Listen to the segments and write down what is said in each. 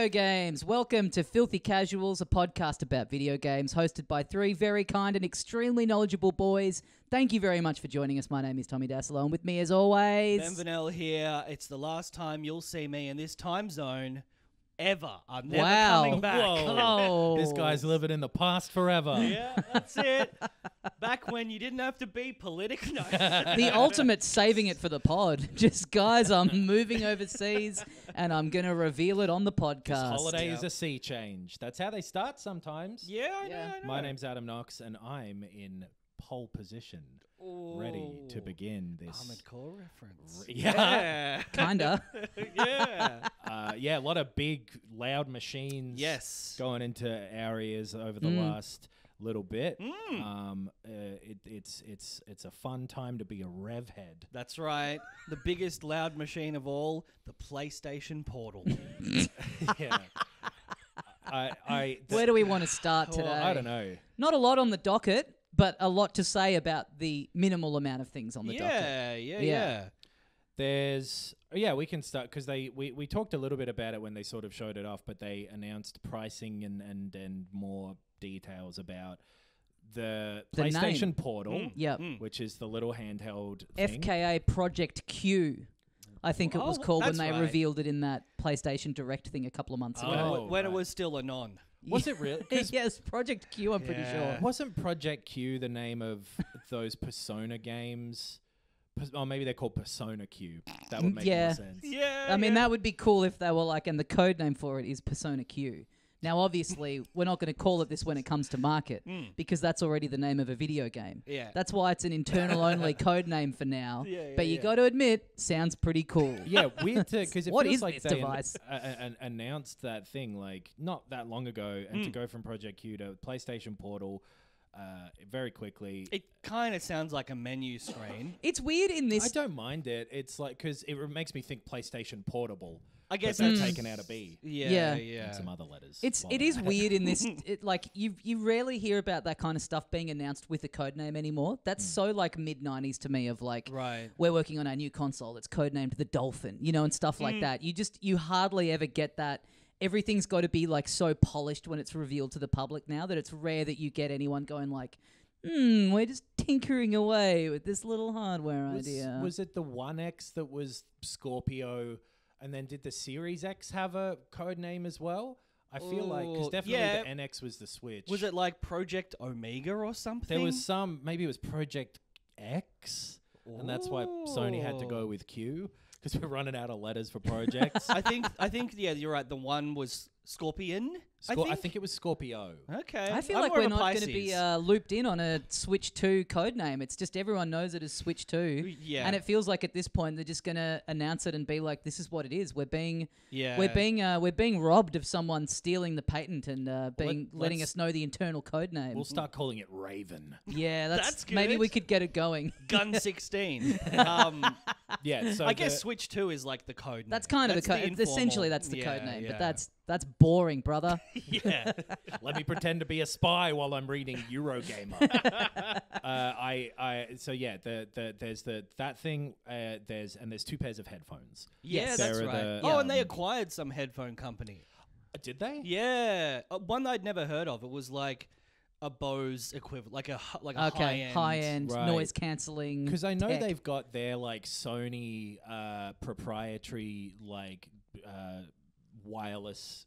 video games. Welcome to Filthy Casuals, a podcast about video games hosted by three very kind and extremely knowledgeable boys. Thank you very much for joining us. My name is Tommy Dassolo, and with me as always... Ben Vanel here. It's the last time you'll see me in this time zone ever. I'm never coming back. Whoa. This guy's living in the past forever. Yeah, that's it. Back when you didn't have to be political. No. The ultimate saving it for the pod. Just, guys, I'm moving overseas, and I'm going to reveal it on the podcast. This holiday is a sea change. That's how they start sometimes. Yeah, I know. My name's Adam Knox, and I'm in pole position, ready to begin this. Armored Core reference. Yeah. Kinda. Yeah. A lot of big, loud machines going into our ears over the last little bit. It's a fun time to be a rev head. That's right. The biggest loud machine of all, the PlayStation Portal. Yeah. Where do we want to start today? I don't know. Not a lot on the docket, but a lot to say about the minimal amount of things on the docket. Yeah. We can start because we talked a little bit about it when they sort of showed it off, but they announced pricing and more details about the PlayStation name. Portal, which is the little handheld thing. FKA Project Q, I think it was called when they revealed it in that PlayStation Direct thing a couple of months ago. When it was still a non. Was it really? Yes, Project Q, I'm pretty sure. Wasn't Project Q the name of those Persona games? Or maybe they're called Persona Q. That would make more sense. Yeah. I mean, that would be cool if they were like, and the code name for it is Persona Q. Now, obviously, we're not going to call it this when it comes to market because that's already the name of a video game. Yeah. That's why it's an internal-only code name for now. But you got to admit, sounds pretty cool. Yeah, weird to because it What feels is like this they device? announced that thing like not that long ago, and to go from Project Q to PlayStation Portal very quickly. It kind of sounds like a menu screen. It's weird in this. I don't mind it. It's like because it makes me think PlayStation Portable. I guess they're taken out a B. Yeah. And some other letters. It is weird in this. Like you rarely hear about that kind of stuff being announced with a code name anymore. That's so like mid '90s to me. Of like, we're working on our new console. It's codenamed the Dolphin, and stuff like that. You hardly ever get that. Everything's got to be like so polished when it's revealed to the public now that it's rare that you get anyone going like, we're just tinkering away with this little hardware idea. Was it the 1X that was Scorpio? And then did the Series X have a code name as well? I feel like, because definitely the NX was the Switch. Was it like Project Omega or something? There was maybe it was Project X, and that's why Sony had to go with Q, because we're running out of letters for projects. I think, you're right. The one was Scorpion. I think it was Scorpio. Okay. I feel like we're not going to be looped in on a Switch 2 code name. It's just everyone knows it as Switch 2. Yeah. And it feels like at this point they're just going to announce it and be like, this is what it is. We're being robbed of someone stealing the patent and letting us know the internal code name. We'll start calling it Raven. Yeah, that's good. Maybe we could get it going. Gun 16. Yeah, so I guess Switch 2 is like the code name. That's kind of the code. Essentially, that's the code name. Yeah. But that's boring, brother. Yeah. Let me pretend to be a spy while I'm reading Eurogamer. There's that thing. There's two pairs of headphones. Yeah, that's right. And they acquired some headphone company. Did they? Yeah, one I'd never heard of. It was like a Bose equivalent, like a high end noise cancelling. Because I know they've got their like Sony proprietary like wireless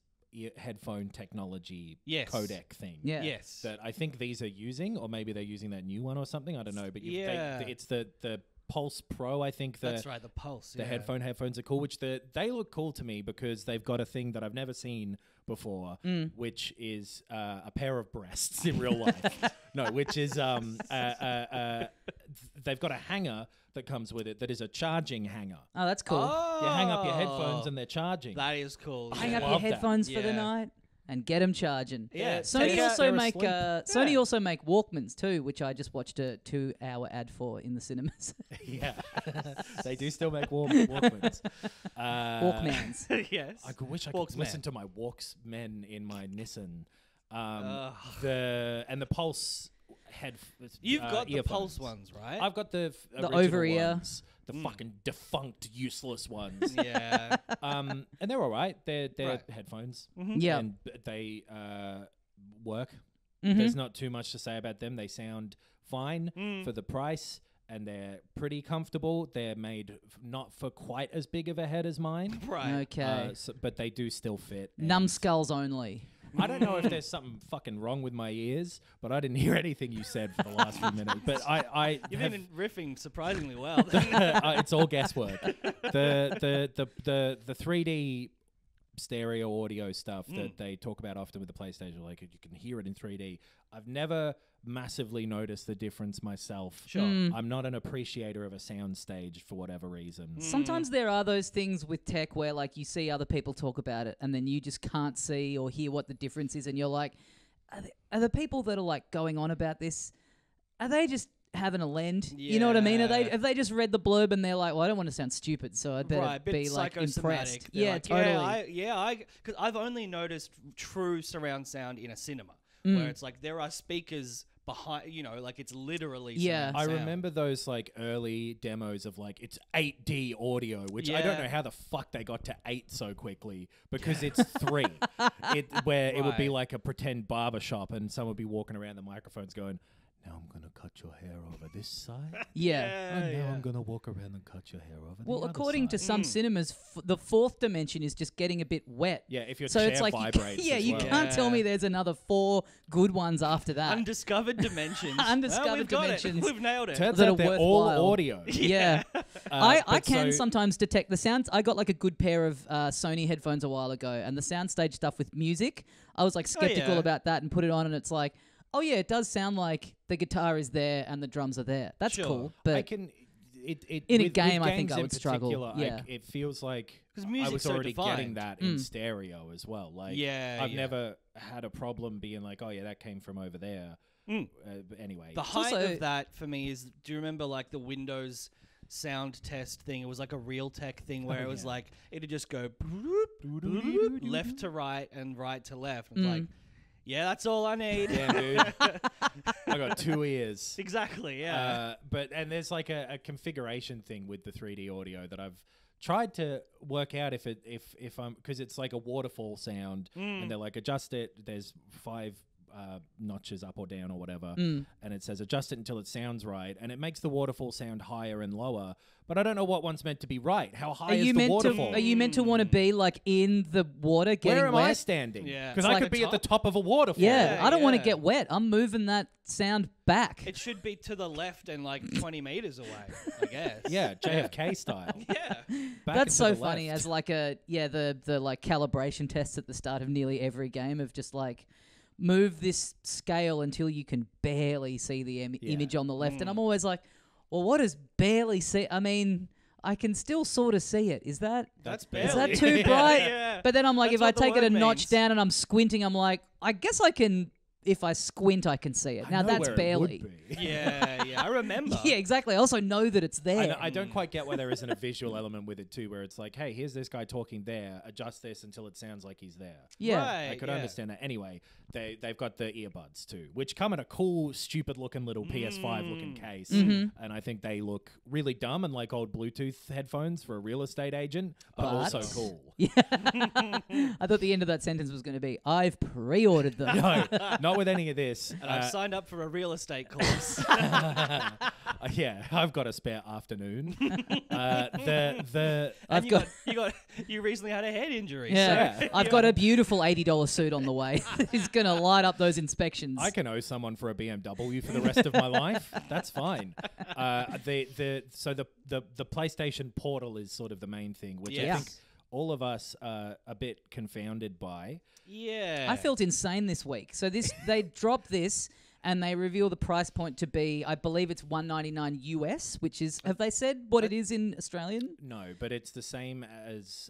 headphone technology codec thing. Yeah. Yes. That I think these are using, or maybe they're using that new one or something. I don't know. But it's the Pulse Pro, I think. That's right, the Pulse. The headphones are cool, which they look cool to me because they've got a thing that I've never seen before, which is a pair of breasts in real life. No, which is they've got a hanger that comes with it that is a charging hanger. Oh, that's cool. You hang up your headphones and they're charging. That is cool. Hang up your headphones for the night and get them charging. Yeah. Sony also make Walkmans too, which I just watched a 2-hour ad for in the cinemas. Yeah, they do still make Walkmans. Walkmans. Yes. I wish I could listen to my Walkman in my Nissan. The Pulse You've got the earphones. Pulse ones, right? I've got the over-ear ones, the fucking defunct, useless ones. Yeah. And they're all right. They're headphones. Yeah. And they work. Mm-hmm. There's not too much to say about them. They sound fine for the price, and they're pretty comfortable. They're made not for quite as big of a head as mine. Right. Okay. But they do still fit. Numbskulls only. I don't know if there's something fucking wrong with my ears, but I didn't hear anything you said for the last few minutes. But You've been riffing surprisingly well. It's all guesswork. The 3D stereo audio stuff that they talk about often with the PlayStation, like you can hear it in 3D. I've never massively noticed the difference myself. Sure. I'm not an appreciator of a sound stage for whatever reason. Sometimes there are those things with tech where like you see other people talk about it and then you just can't see or hear what the difference is, and you're like, are the people that are like going on about this, are they just having a lend? Yeah. You know what I mean? Have they just read the blurb and they're like, well, I don't want to sound stupid, so I better be like impressed. They're Yeah, like, totally. Because I've only noticed true surround sound in a cinema, where it's like there are speakers behind, like it's literally surround I sound. remember those like early demos of like it's 8D audio, which I don't know how the fuck they got to 8 so quickly, because it's 3. It would be like a pretend barber shop and someone would be walking around the microphones going, now I'm going to cut your hair over this side. Yeah. I'm going to walk around and cut your hair over the Well, other according side. to some cinemas, the fourth dimension is just getting a bit wet. Yeah, if your So chair it's like vibrates you as well. can't tell me there's another 4 good ones after that. Undiscovered dimensions. Undiscovered we've got dimensions. We've nailed it. Turns that out are they're worthwhile. all audio. Yeah. I but can so- sometimes detect the sounds. I got like a good pair of Sony headphones a while ago, and the soundstage stuff with music, I was like skeptical yeah. about that and put it on, and it's like, oh yeah, it does sound like the guitar is there and the drums are there. That's Sure. cool. But I can. in a with game, I think games I in would struggle. particular, Yeah. it feels like 'Cause I music's was so already getting defined. that in stereo as well. Like, I've Yeah. never had a problem being like, oh yeah, that came from over there. But anyway, The height also- of that for me is, do you remember like the Windows sound test thing? It was like a Realtek thing where it was like, it'd just go left to right and right to left. It's like, yeah, that's all I need. yeah, dude, I got 2 ears. Exactly, yeah. And there's like a configuration thing with the 3D audio that I've tried to work out if I'm, because it's like a waterfall sound and they're like, adjust it. There's 5 notches up or down or whatever, and it says adjust it until it sounds right, and it makes the waterfall sound higher and lower, but I don't know what one's meant to be right. How high is the waterfall? Are you meant to want to be like in the water getting Where am wet? I standing? Yeah. Because It's I like could a be at the top? top of a waterfall. Yeah, I don't want to yeah. get wet. I'm moving that sound back. It should be to the left and like 20 meters away, I guess. Yeah, JFK style. Yeah. Back That's and to so the funny. left. As like the like calibration tests at the start of nearly every game of just like move this scale until you can barely see the image on the left, and I'm always like, well, what does barely see? I mean, I can still sort of see it. Is that barely. is that too bright? Yeah. But then I'm like, That's if I what the take it a word notch means. down and I'm squinting, I'm like, I guess I can. If I squint, I can see it. I Now know that's where it barely. would be. Yeah, I remember. Yeah, exactly. I also know that it's there. I don't quite get why there isn't a visual element with it too, where it's like, hey, here's this guy talking there, adjust this until it sounds like he's there. Yeah. Right, I could yeah. understand that. Anyway, they've got the earbuds too, which come in a cool, stupid-looking little PS5-looking case, and I think they look really dumb and like old Bluetooth headphones for a real estate agent, but also cool. Yeah. I thought the end of that sentence was going to be, I've pre-ordered them. No, not with any of this. And I've signed up for a real estate course. Yeah, I've got a spare afternoon. You recently had a head injury. Yeah. So I've got a beautiful $80 suit on the way. He's going to light up those inspections. I can owe someone for a BMW for the rest of my life. That's fine. So the PlayStation Portal is sort of the main thing, which I Yes. think all of us are a bit confounded by. Yeah. I felt insane this week. So they dropped this and they reveal the price point to be, I believe it's $199 US, which is, have they said what it is in Australian? No, but it's the same as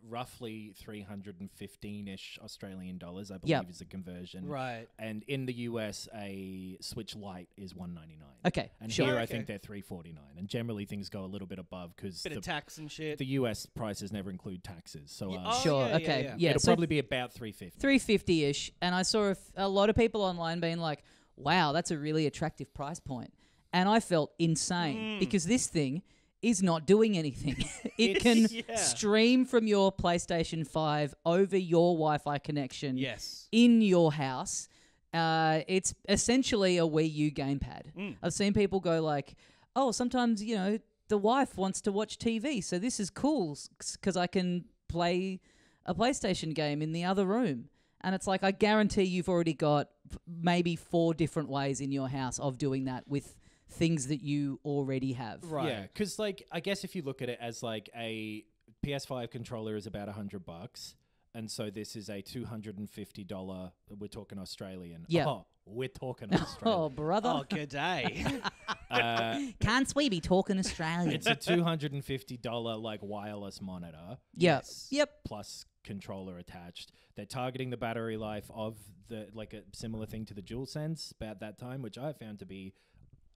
roughly 315-ish Australian dollars, I believe, is the conversion. Right. And in the US, a Switch Lite is $199. Okay, And sure. here I Okay. think they're $349. And generally things go a little bit above because Bit of tax and shit. the US prices never include taxes. So Sure, yeah, okay. yeah. Yeah, it'll so probably be about $350. 350-ish. And I saw a lot of people online being like, wow, that's a really attractive price point. And I felt insane because this thing is not doing anything. It can stream from your PlayStation 5 over your Wi-Fi connection in your house. It's essentially a Wii U gamepad. I've seen people go like, oh, sometimes, the wife wants to watch TV, so this is cool because I can play a PlayStation game in the other room. And it's like, I guarantee you've already got maybe 4 different ways in your house of doing that with things that you already have. Right. Yeah, because I guess if you look at it as like a PS5 controller is about $100, and so this is a $250. We're talking Australian. Yeah. Oh, we're talking Australian. Oh, brother. Oh, good day. Can't we be talking Australian? It's a $250 like wireless monitor. Yep. Plus controller attached. They're targeting the battery life of the like a similar thing to the DualSense about that time, which I found to be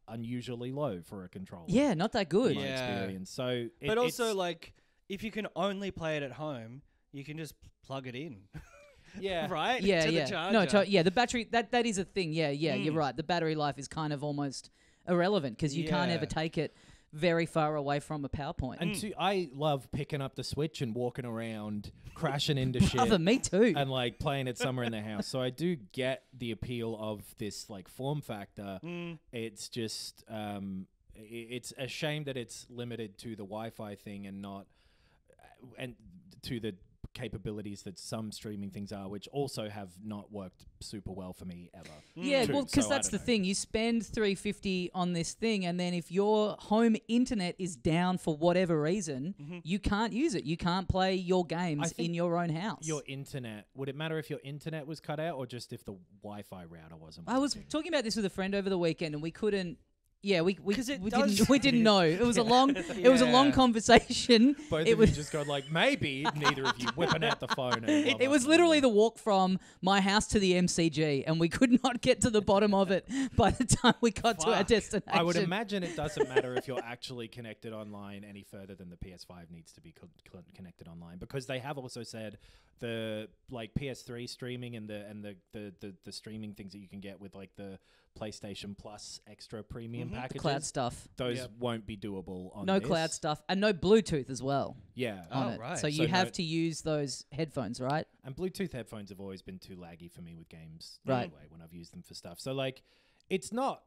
unusually low for a controller. Yeah, not that good. My experience. So, but also like if you can only play it at home, you can just plug it in. Yeah. Right? Yeah, to yeah. the charger. No, the battery, that is a thing. Yeah, you're right. The battery life is kind of almost irrelevant because you can't ever take it very far away from a PowerPoint. And I love picking up the Switch and walking around, crashing into shit. Brother, me too. And like playing it somewhere in the house. So I do get the appeal of this like form factor. It's just, it's a shame that it's limited to the Wi-Fi thing and not, and to the capabilities that some streaming things are, which also have not worked super well for me ever. Yeah, well, because that's the thing. You spend $350 on this thing, and then if your home internet is down for whatever reason, you can't use it. You can't play your games in your own house. Your internet, would it matter if your internet was cut out or just if the Wi-Fi router wasn't working? I was talking about this with a friend over the weekend, and we couldn't. Yeah, we didn't know. It was a long conversation. Both of you just got like, maybe neither of you whipping out the phone. And it was literally the walk from my house to the MCG, and we could not get to the bottom of it by the time we got to our destination. I would imagine it doesn't matter if you're actually connected online any further than the PS5 needs to be connected online, because they have also said the like PS3 streaming and the streaming things that you can get with like the PlayStation Plus extra premium packages, cloud stuff, those won't be doable on no this. cloud stuff, and no Bluetooth as well. Yeah, right. So you have to use those headphones, right? And Bluetooth headphones have always been too laggy for me with games, right? Anyway, when I've used them for stuff, so like, it's not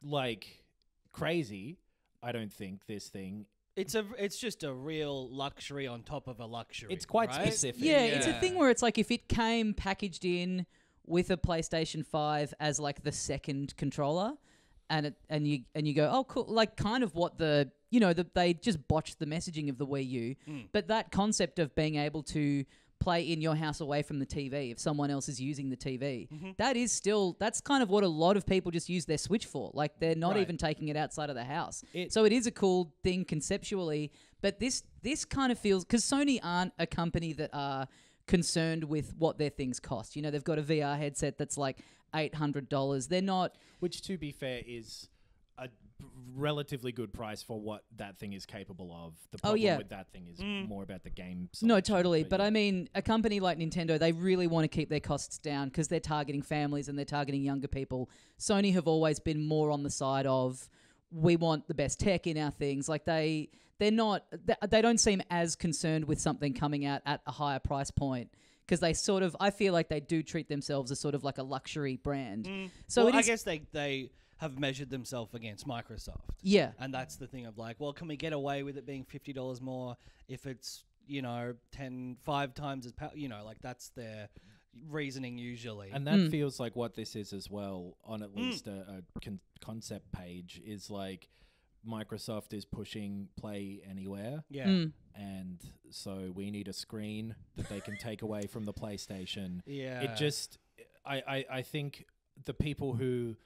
like crazy. I don't think this thing. It's just a real luxury on top of a luxury. It's quite specific. Yeah, it's a thing where it's like if it came packaged in with a PlayStation 5 as like the second controller, and you go, oh cool, like kind of what they just botched the messaging of the Wii U, but that concept of being able to play in your house away from the TV if someone else is using the TV, that's kind of what a lot of people just use their Switch for. Like they're not even taking it outside of the house. So it is a cool thing conceptually, but this kind of feels, because Sony aren't a company that are concerned with what their things cost. They've got a VR headset that's like $800. They're not... Which, to be fair, is a relatively good price for what that thing is capable of. The problem with that thing is more about the game selection. No, totally. But I mean, a company like Nintendo, they really want to keep their costs down because they're targeting families and they're targeting younger people. Sony have always been more on the side of, we want the best tech in our things. Like they don't seem as concerned with something coming out at a higher price point, because they sort of, I feel like they do treat themselves as sort of like a luxury brand. So I guess they have measured themselves against Microsoft. Yeah. And that's the thing of like, well, can we get away with it being $50 more if it's, 5 times as like that's their reasoning usually. And that feels like what this is as well, on at least a concept page, is like Microsoft is pushing Play Anywhere. Yeah. And so we need a screen that they can take away from the PlayStation. Yeah. It just, I think the people who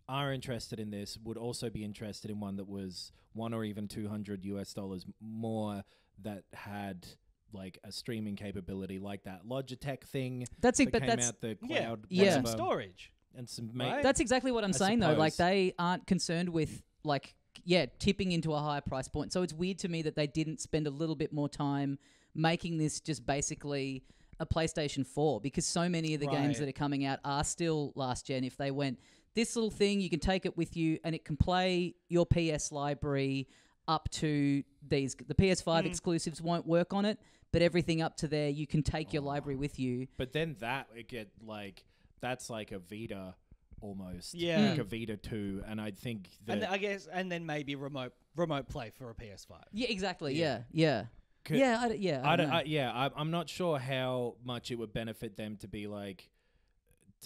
are interested in this would also be interested in one that was $100 or even $200 more, that had like a streaming capability like that Logitech thing. That's it, that but came that's out, the cloud. Some storage. And some That's exactly what I'm saying though. Like they aren't concerned with like tipping into a higher price point. So it's weird to me that they didn't spend a little bit more time making this just basically a PlayStation 4, because so many of the games that are coming out are still last gen. If they went this little thing, you can take it with you, and it can play your PS library up to these. The PS5 exclusives won't work on it, but everything up to there, you can take your library with you. But then that's like a Vita almost. Yeah. Like a Vita 2, and I think that... And I guess, and then maybe remote play for a PS5. Yeah, exactly. Yeah. I'm not sure how much it would benefit them to be like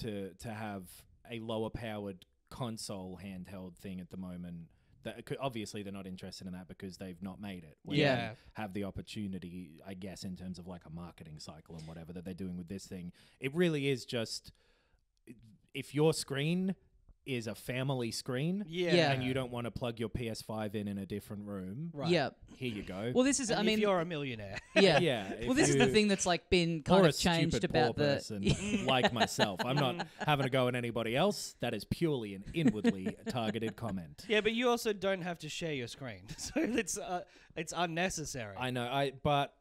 to have a lower powered console handheld thing at the moment. That obviously they're not interested in that because they've not made it. When they have the opportunity, I guess, in terms of like a marketing cycle and whatever that they're doing with this thing. It really is just, if your screen is a family screen, and you don't want to plug your PS5 in a different room, here you go. Well, this is, if you're a millionaire, well, this is the thing that's like been kind of changed about the person like myself. I'm not having to go at anybody else. That is purely an inwardly targeted comment. Yeah, but you also don't have to share your screen, so it's unnecessary. I know, but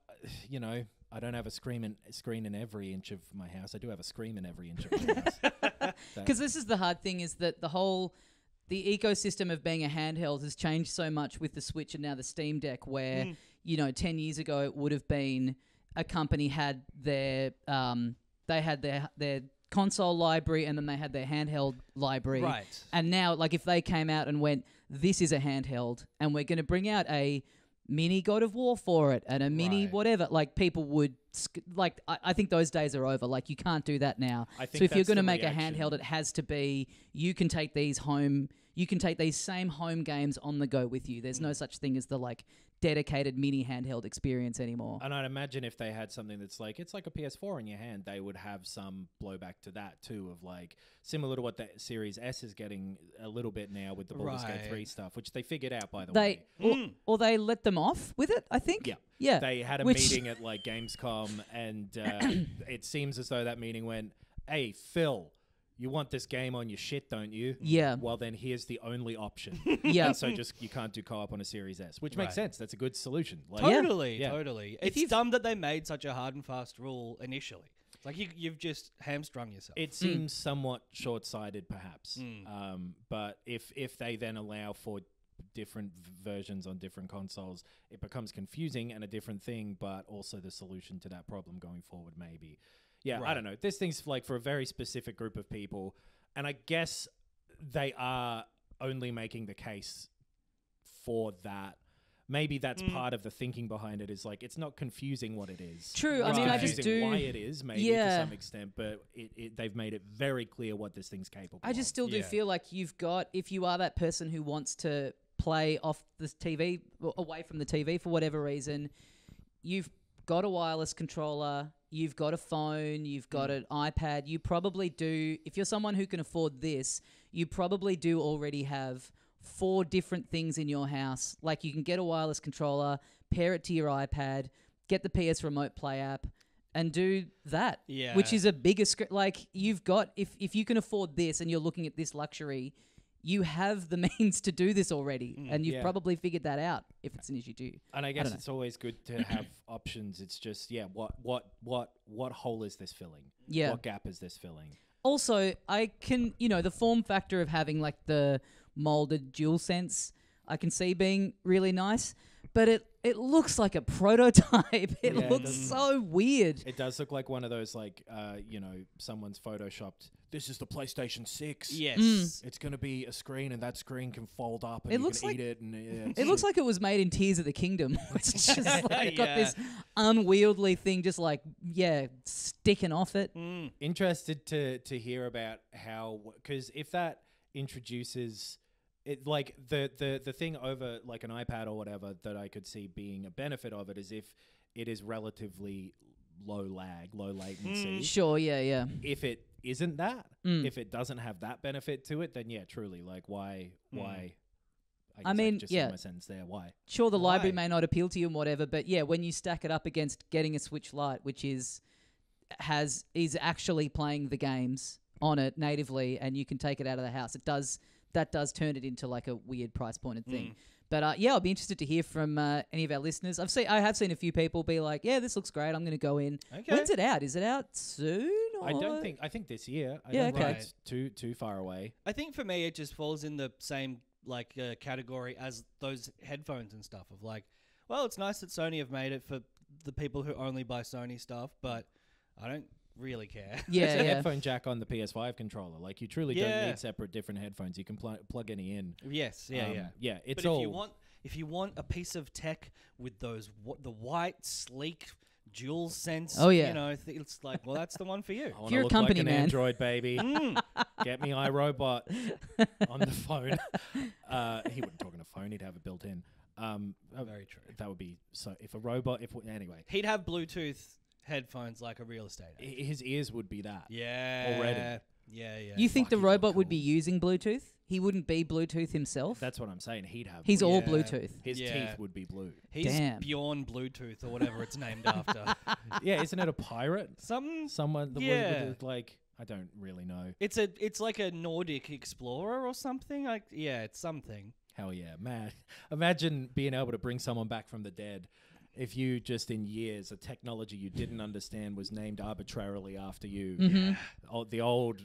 you know, I don't have a screen in every inch of my house. I do have a screen in every inch of my house. Because this is the hard thing, is that the ecosystem of being a handheld has changed so much with the Switch and now the Steam Deck, where 10 years ago it would have been a company had their their console library and then they had their handheld library, right? And now, like, if they came out and went, this is a handheld and we're going to bring out a mini God of War for it and a mini whatever, like, people would I think those days are over. Like, you can't do that now. So if you're going to make a handheld, it has to be, you can take these same home games on the go with you. There's no such thing as the like dedicated mini handheld experience anymore. And I'd imagine if they had something that's like, it's like a PS4 in your hand, they would have some blowback to that too, of like similar to what the Series S is getting a little bit now with the Baldur's Gate 3 stuff, which they figured out, by the way. Or they let them off with it, I think. Yeah. They had a meeting at like Gamescom, and it seems as though that meeting went, hey, Phil, you want this game on your shit, don't you? Yeah. Well, then here's the only option. And so you can't do co-op on a Series S, which makes sense. That's a good solution. Like, Totally. It's dumb that they made such a hard and fast rule initially. It's like you've just hamstrung yourself. It seems somewhat short-sighted, perhaps. But if they then allow for different versions on different consoles, it becomes confusing and a different thing, but also the solution to that problem going forward, maybe. Yeah, I don't know. This thing's like for a very specific group of people, and I guess they are only making the case for that. Maybe that's part of the thinking behind it, is like, it's not confusing what it is. True. It's I mean, I just do why it is, maybe to some extent, but they've made it very clear what this thing's capable of. I just still do feel like if you are that person who wants to play off the TV, away from the TV for whatever reason, you've got a wireless controller, you've got a phone, you've got an iPad. You probably do, if you're someone who can afford this, you probably do already have 4 different things in your house. Like, you can get a wireless controller, pair it to your iPad, get the PS Remote Play app, and do that. Yeah. Which is a bigger screen. Like, you've got, if you can afford this and you're looking at this luxury, you have the means to do this already, and you've probably figured that out if it's an issue to you. And I guess it's always good to have options. It's just, what hole is this filling? Yeah. What gap is this filling? Also, I can, the form factor of having like the molded DualSense, I can see being really nice, but it looks like a prototype. It looks so weird. It does look like one of those, like, someone's photoshopped, this is the PlayStation 6. Yes. It's going to be a screen, and that screen can fold up, and you can eat it. And it looks like it was made in Tears of the Kingdom. It's just like got this unwieldy thing just like, sticking off it. Interested to hear about how, because if that introduces... It, like the thing over like an iPad or whatever that I could see being a benefit of it is if it is relatively low lag, low latency. Sure, yeah. If it isn't that, if it doesn't have that benefit to it, then truly, like, why? I mean, just said my sentence there. Why? Sure, the library may not appeal to you and whatever, but when you stack it up against getting a Switch Lite, which is actually playing the games on it natively, and you can take it out of the house, that does turn it into like a weird price pointed thing. But I'll be interested to hear from any of our listeners. I have seen a few people be like, this looks great, I'm going to go in. Okay. When's it out? Is it out soon? not. I think this year. I Yeah, don't think okay. it's too far away. I think for me, it just falls in the same category as those headphones and stuff. Of like, well, it's nice that Sony have made it for the people who only buy Sony stuff, but I don't really care. Yeah, It's a yeah. headphone jack on the PS5 controller. Like you truly don't need separate different headphones. You can plug any in. Yes, yeah. Yeah, it's But all. if you want a piece of tech with those the white sleek dual sense, Oh, yeah. you know, it's like, well, that's the one for you. I wanna you're a look company like an man. Android baby. Get me iRobot on the phone. He wouldn't talk on a phone. He'd have it built in. Very true. That would be so. If a robot, anyway, He'd have Bluetooth headphones like a real estate agent. his ears would be that. Yeah. Already. Yeah. You think the Fuck, he'd look robot would cool. be using Bluetooth? He wouldn't be Bluetooth himself? That's what I'm saying. He'd have. He's all Yeah. Bluetooth. His Yeah. teeth would be blue. He's Damn. Bjorn Bluetooth or whatever it's named after. Yeah, isn't it a pirate? Someone. Yeah. Like I don't really know. It's like a Nordic explorer or something. Like it's something. Hell yeah, man! Imagine being able to bring someone back from the dead. If you just in years, a technology you didn't understand was named arbitrarily after you. The old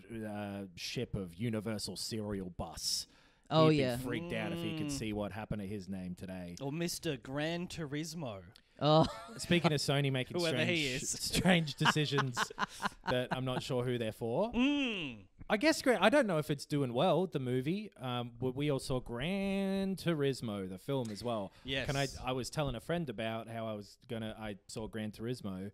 ship of Universal Serial Bus. Oh, He'd yeah. be freaked out if he could see what happened to his name today. Or Mr. Gran Turismo. Oh, Speaking of Sony making Whoever he strange decisions that I'm not sure who they're for. Mm. I guess I don't know if it's doing well, the movie. But we all saw Gran Turismo, the film as well. Yes. I was telling a friend about how I saw Gran Turismo.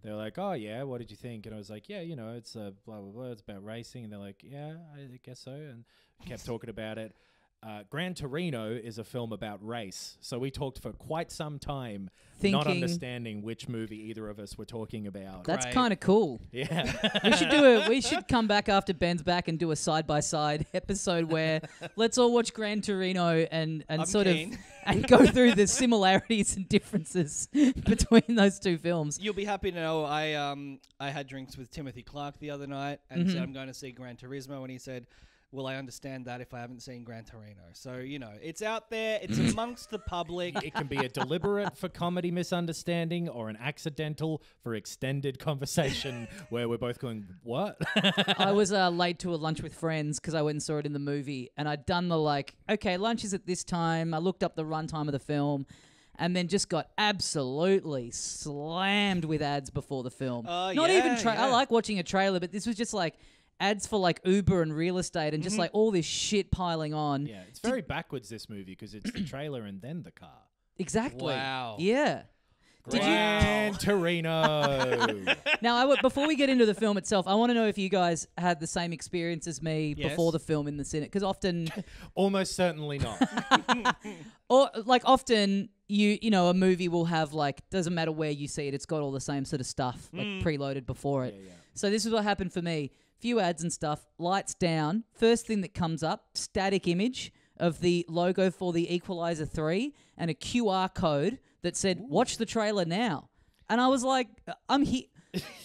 They're like, oh yeah, what did you think? And I was like, yeah, it's blah, blah, blah. It's about racing. And they're like, yeah, I guess so. And kept talking about it. Gran Torino is a film about race. So we talked for quite some time, not understanding which movie either of us were talking about. that's Right. kind of cool. Yeah. We should come back after Ben's back and do a side-by-side episode where let's all watch Gran Torino and sort keen. of and go through the similarities and differences between those two films. You'll be happy to know I had drinks with Timothy Clark the other night and said I'm going to see Gran Turismo, and he said, will I understand that if I haven't seen Gran Torino? So, it's out there. It's amongst the public. It can be a deliberate for comedy misunderstanding or an accidental for extended conversation where we're both going, what? I was late to a lunch with friends because I went and saw it in the movie, and I'd done the okay, lunch is at this time. I looked up the runtime of the film, and then just got absolutely slammed with ads before the film. Not even I like watching a trailer, but this was just ads for Uber and real estate and just all this shit piling on. Yeah, it's very backwards, this movie, because it's the trailer and then the car. Exactly. Wow. Yeah. Gran Torino. Now, before we get into the film itself, I want to know if you guys had the same experience as me before the film in the cinema, because often, Almost certainly not. or often a movie will have doesn't matter where you see it, it's got all the same sort of stuff preloaded before it. Yeah. So this is what happened for me. Few ads and stuff, lights down. First thing that comes up, static image of the logo for the Equalizer 3 and a QR code that said, watch the trailer now. And I was like, I'm here.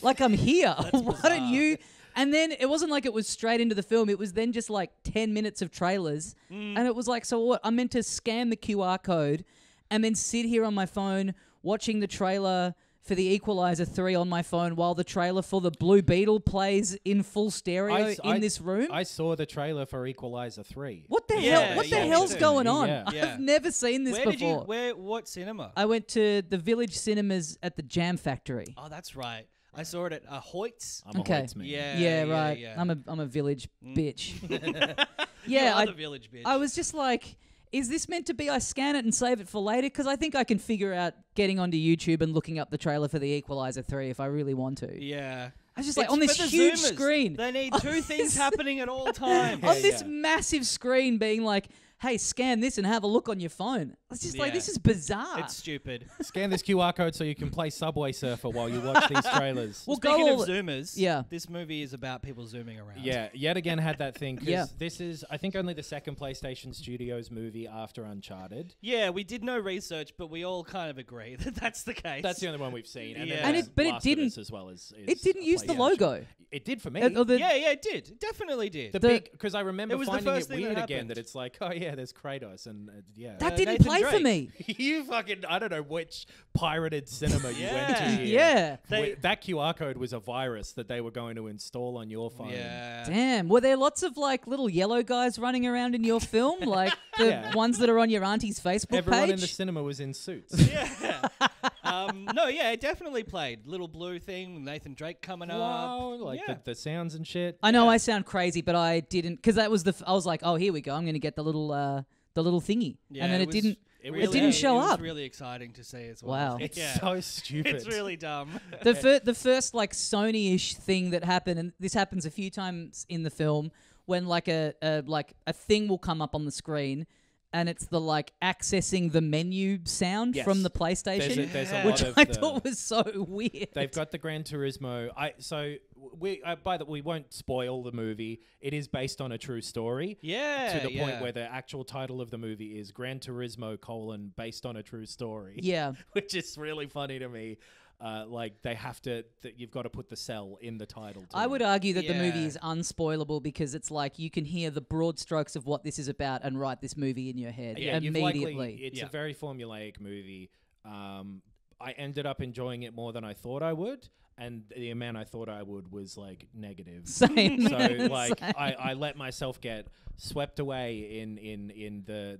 I'm here. Why don't you? And then it wasn't like it was straight into the film. It was then just 10 minutes of trailers. And it was so what? I'm meant to scan the QR code and then sit here on my phone watching the trailer for the Equalizer 3 on my phone while the trailer for the Blue Beetle plays in full stereo in this room. I saw the trailer for Equalizer 3. What the hell? What the hell's going on? Yeah. I've never seen this before. What cinema? I went to the Village Cinemas at the Jam Factory. Oh, that's right. I saw it at Hoyt's. I'm Okay. a Hoyts man. Yeah, right. Yeah. I'm a Village bitch. You Yeah, are the village bitch. I was just like, is this meant to be I scan it and save it for later? Because I think I can figure out getting onto YouTube and looking up the trailer for the Equalizer 3 if I really want to. Yeah. I was just It's on this for the huge Zoomers. screen. They need two things happening at all times. On this massive screen being like, hey, scan this and have a look on your phone. It's just Yeah. this is bizarre. It's stupid. Scan this QR code so you can play Subway Surfer while you watch these trailers. Well, Speaking go of Zoomers, yeah. this movie is about people zooming around. Yeah, yet again had that thing. 'Cause Yeah. this is, I think, only the second PlayStation Studios movie after Uncharted. Yeah, we did no research, but we all kind of agree that that's the case. That's the only one we've seen. And Yeah. then And there's but it Last of didn't- Us as well as it didn't use the PlayStation. logo. It did for me. Or the- Yeah, it did. It definitely did. Because I remember It was the finding first it thing that weird again happened. that it's like, oh yeah, there's Kratos and yeah. That didn't Nathan play pay for Drake. me. You fucking, I don't know which pirated cinema you went to here. Yeah. That QR code was a virus that they were going to install on your phone. Yeah. Damn. Were there lots of like little yellow guys running around in your film? Like the ones that are on your auntie's Facebook Everyone page? in the cinema was in suits. Yeah. No, yeah, it definitely played. Little blue thing with Nathan Drake coming Wow, up. like Yeah. the sounds and shit. I know I sound crazy, but I didn't, because that was I was like, oh, here we go. I'm going to get the little thingy. Yeah, and then it was didn't. really- it didn't show It was up. really exciting to see as well. Wow. It's Yeah. so stupid. It's really dumb. The first like Sony-ish thing that happened, and this happens a few times in the film, when like a thing will come up on the screen, and it's the like accessing the menu sound Yes. from the PlayStation, There's a Yeah. lot which of I the- thought was so weird. They've got the Gran Turismo. We won't spoil the movie. It is based on a true story. Yeah. To the point where the actual title of the movie is Gran Turismo: based on a true story. Yeah. Which is really funny to me. Like they have to, you've got to put the cell in the title. I would argue that the movie Yeah. is unspoilable because it's like you can hear the broad strokes of what this is about and write this movie in your head you've immediately. It's a very formulaic movie. I ended up enjoying it more than I thought I would, and the amount I thought I would was like negative. Same. So like Same. I let myself get swept away in the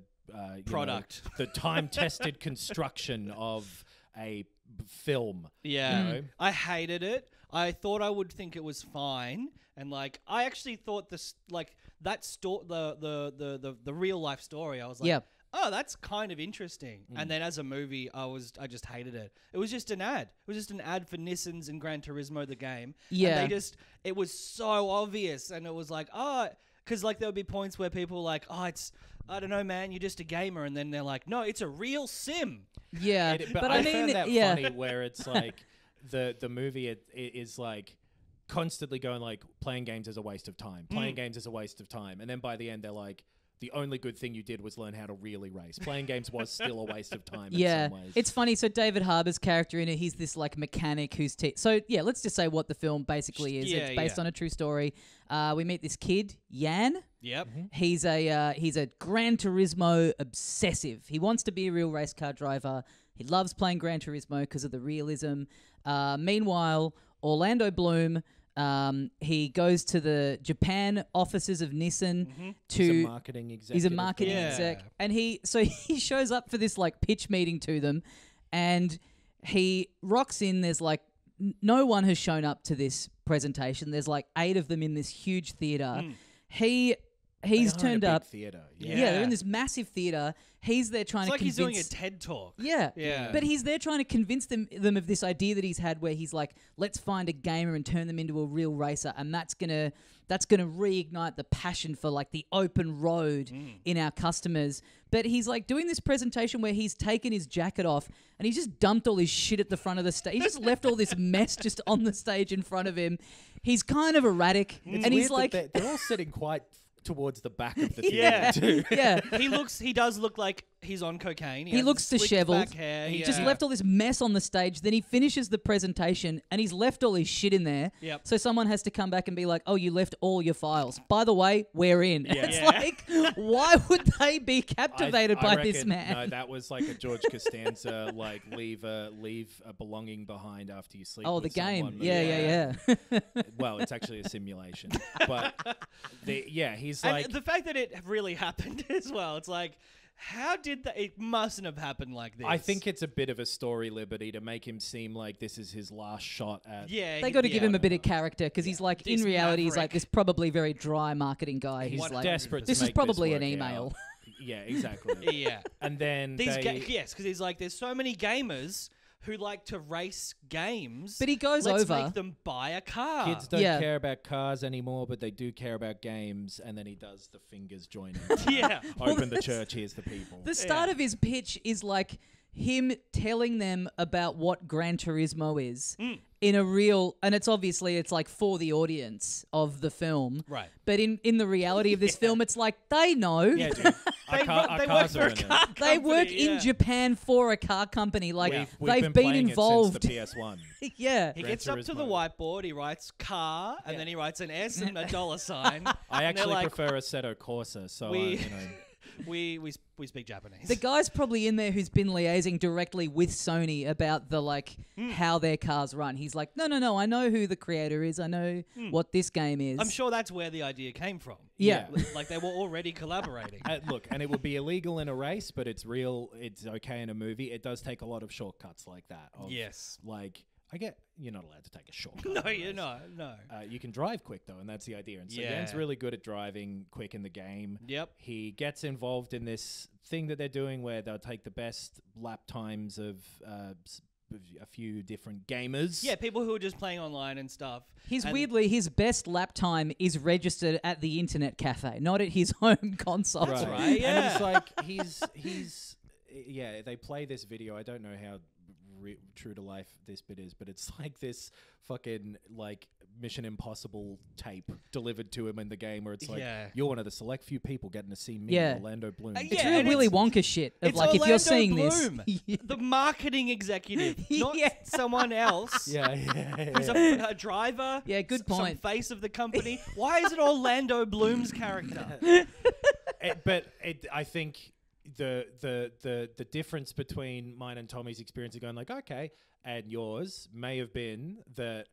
Product. the time tested construction of a film. Yeah. You know? I hated it. I thought I would think it was fine, and like I actually thought this like that the real life story. I was like, Yeah. oh, that's kind of interesting. And then as a movie, I just hated it. It was just an ad. It was just an ad for Nissans and Gran Turismo the game. Yeah. And it was so obvious, and it was like, oh, because like there would be points where people were like, oh, I don't know, man, you're just a gamer, and then they're like, no, it's a real sim. Yeah. But I I mean, found that yeah. funny where it's like the movie it is like constantly going like playing games is a waste of time. Playing games is a waste of time. And then by the end they're like, the only good thing you did was learn how to really race. Playing games was still a waste of time in some ways. It's funny. So David Harbour's character in it, he's this like mechanic who's... so yeah, let's just say what the film basically is. Yeah, it's based yeah. on a true story. We meet this kid, Jan. Yep. He's a Gran Turismo obsessive. He wants to be a real race car driver. He loves playing Gran Turismo because of the realism. Meanwhile, Orlando Bloom... he goes to the Japan offices of Nissan to... He's a marketing executive. He's a marketing Yeah. exec. And he shows up for this like pitch meeting to them, and he rocks in. There's like no one has shown up to this presentation. There's like 8 of them in this huge theater. He's They are in turned a big up. theater. Yeah, they're in this massive theater. He's there trying It's to like convince... he's doing a TED talk. Yeah. Yeah. But he's there trying to convince them of this idea that he's had where he's like, let's find a gamer and turn them into a real racer, and that's gonna reignite the passion for like the open road in our customers. But he's like doing this presentation where he's taken his jacket off and he's just dumped all his shit at the front of the stage. He just left all this mess just on the stage in front of him. He's kind of erratic. It's and he's weird like... that they're all sitting quite towards the back of the Yeah. theater too. yeah. He does look like he's on cocaine. He has looks slicked disheveled. back hair. He yeah. just left all this mess on the stage. Then he finishes the presentation and he's left all his shit in there. Yep. So someone has to come back and be like, oh, you left all your files. By the way, we're in. Yeah. It's Yeah. like, why would they be captivated I by this reckon- man? No, that was like a George Costanza, like leave a belonging behind after you sleep. Oh, with the game. someone. Yeah. Well, it's actually a simulation, but he's And like, the fact that it really happened as well. It's like, how did that? It mustn't have happened like this. I think it's a bit of a story liberty to make him seem like this is his last shot at. Yeah, They got to give him a bit of of character because he's like, in This reality, he's like maverick. this probably very dry marketing guy. He's He's like, desperate. this to is make probably an work email. out. Yeah, exactly. Yeah. And then Yes, because he's like, there's so many gamers who like to race games. But he goes Let's over. make them buy a car. kids don't Yeah. care about cars anymore, but they do care about games. And then he does the fingers joining. Yeah. Open the church. Here's the people. The start of his pitch is like him telling them about what Gran Turismo is in a real, and it's like for the audience of the film. Right. But in the reality of this film, it's like they know. Yeah, dude. They our work cars for are a in it. car They work company, in yeah. Japan for a car company. Like We've they've been been playing involved. it since the PS1. Yeah. He Gran gets up to the Turismo. whiteboard, he writes car, and then he writes an S and a dollar sign. I and they're actually like, prefer Assetto Corsa, so We- we speak Japanese. The guy's probably in there who's been liaising directly with Sony about the how their cars run. He's like, no, I know who the creator is. I know what this game is. I'm sure that's where the idea came from. Yeah. Like they were already collaborating. Look, and it would be illegal in a race, but it's okay in a movie. It does take a lot of shortcuts like that. Yes. Like, I get you're not allowed to take a shortcut. No, you're not. No. You can drive quick, though, and that's the idea. And so Yen's really good at driving quick in the game. Yep. He gets involved in this thing that they're doing where they'll take the best lap times of a few different gamers. Yeah, people who are just playing online and stuff. Weirdly, his best lap time is registered at the internet cafe, not at his home console. That's right. Yeah. And it's like he's they play this video. I don't know how true to life this bit is, but it's like this fucking like Mission Impossible tape delivered to him in the game where it's like you're one of the select few people getting to see me, Orlando Bloom. It's real Willy Wonka shit of like if you're seeing Bloom, this, the marketing executive, not someone else. Who's a driver. Yeah, good point. Some face of the company. Why is it Orlando Bloom's character? I think the difference between mine and Tommy's experience of going like, okay, and yours may have been that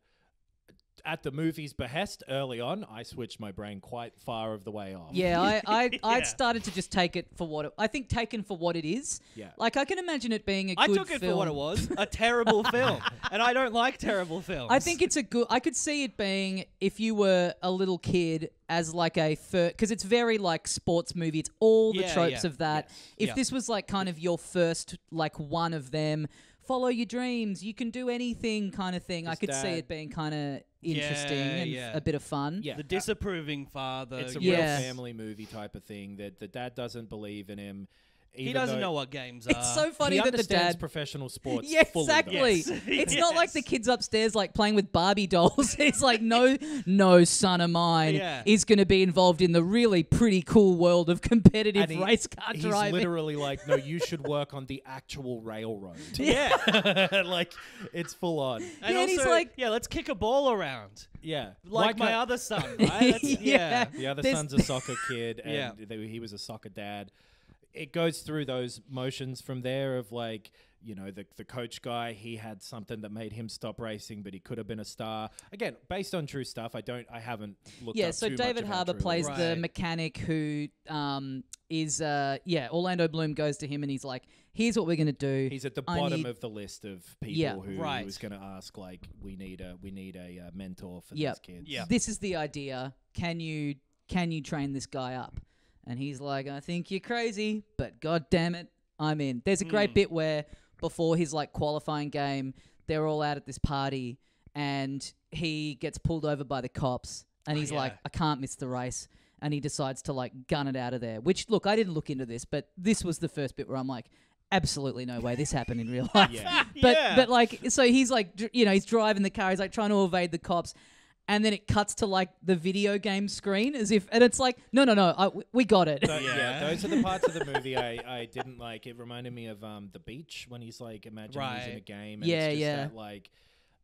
at the movie's behest early on, I switched my brain quite far of the way off. Yeah, I started to just take it for what taken for what it is. Yeah. Like I can imagine it being a good I film. took it for what it was, a terrible film. And I don't like terrible films. I think it's I could see it being, if you were a little kid, as like because it's very like sports movie. It's all the tropes of that. Yes. If this was like kind of your first like one of them, follow your dreams, you can do anything kind of thing. I could see it being kind of interesting and a bit of fun. Yeah. The disapproving father. It's a real family movie type of thing that the dad doesn't believe in him. He doesn't know what games are. It's so funny he that the understands dad professional sports. Yeah, fully, exactly. Yes. It's not like the kids upstairs like playing with Barbie dolls. It's like no son of mine is going to be involved in the really pretty cool world of competitive race car driving. He's literally like, no, you should work on the actual railroad. Yeah. Like, it's full on. And also, he's like, let's kick a ball around. Yeah. Like my other son, right? The other son's a soccer kid, and he was a soccer dad. It goes through those motions from there of like, you know, the coach guy, he had something that made him stop racing, but he could have been a star. Again, based on true stuff. I haven't looked up so too David much Harbour plays the mechanic who is Orlando Bloom goes to him and he's like, here's what we're going to do. He's at the bottom of the list of people who was going to ask, like, we need a mentor for these kids. Yeah. This is the idea. Can you train this guy up? And he's like, I think you're crazy, but god damn it, I'm in. There's a great bit where before his like qualifying game, they're all out at this party and he gets pulled over by the cops and he's like, I can't miss the race. And he decides to like gun it out of there, which look, I didn't look into this, but this was the first bit where I'm like, absolutely no way this happened in real life. But like, so he's like, he's driving the car, he's like trying to evade the cops. And then it cuts to like the video game screen and it's like, no, we got it. Those are the parts of the movie I didn't like. It reminded me of The Beach when he's like, imagine he's in a game. And it's just that, like,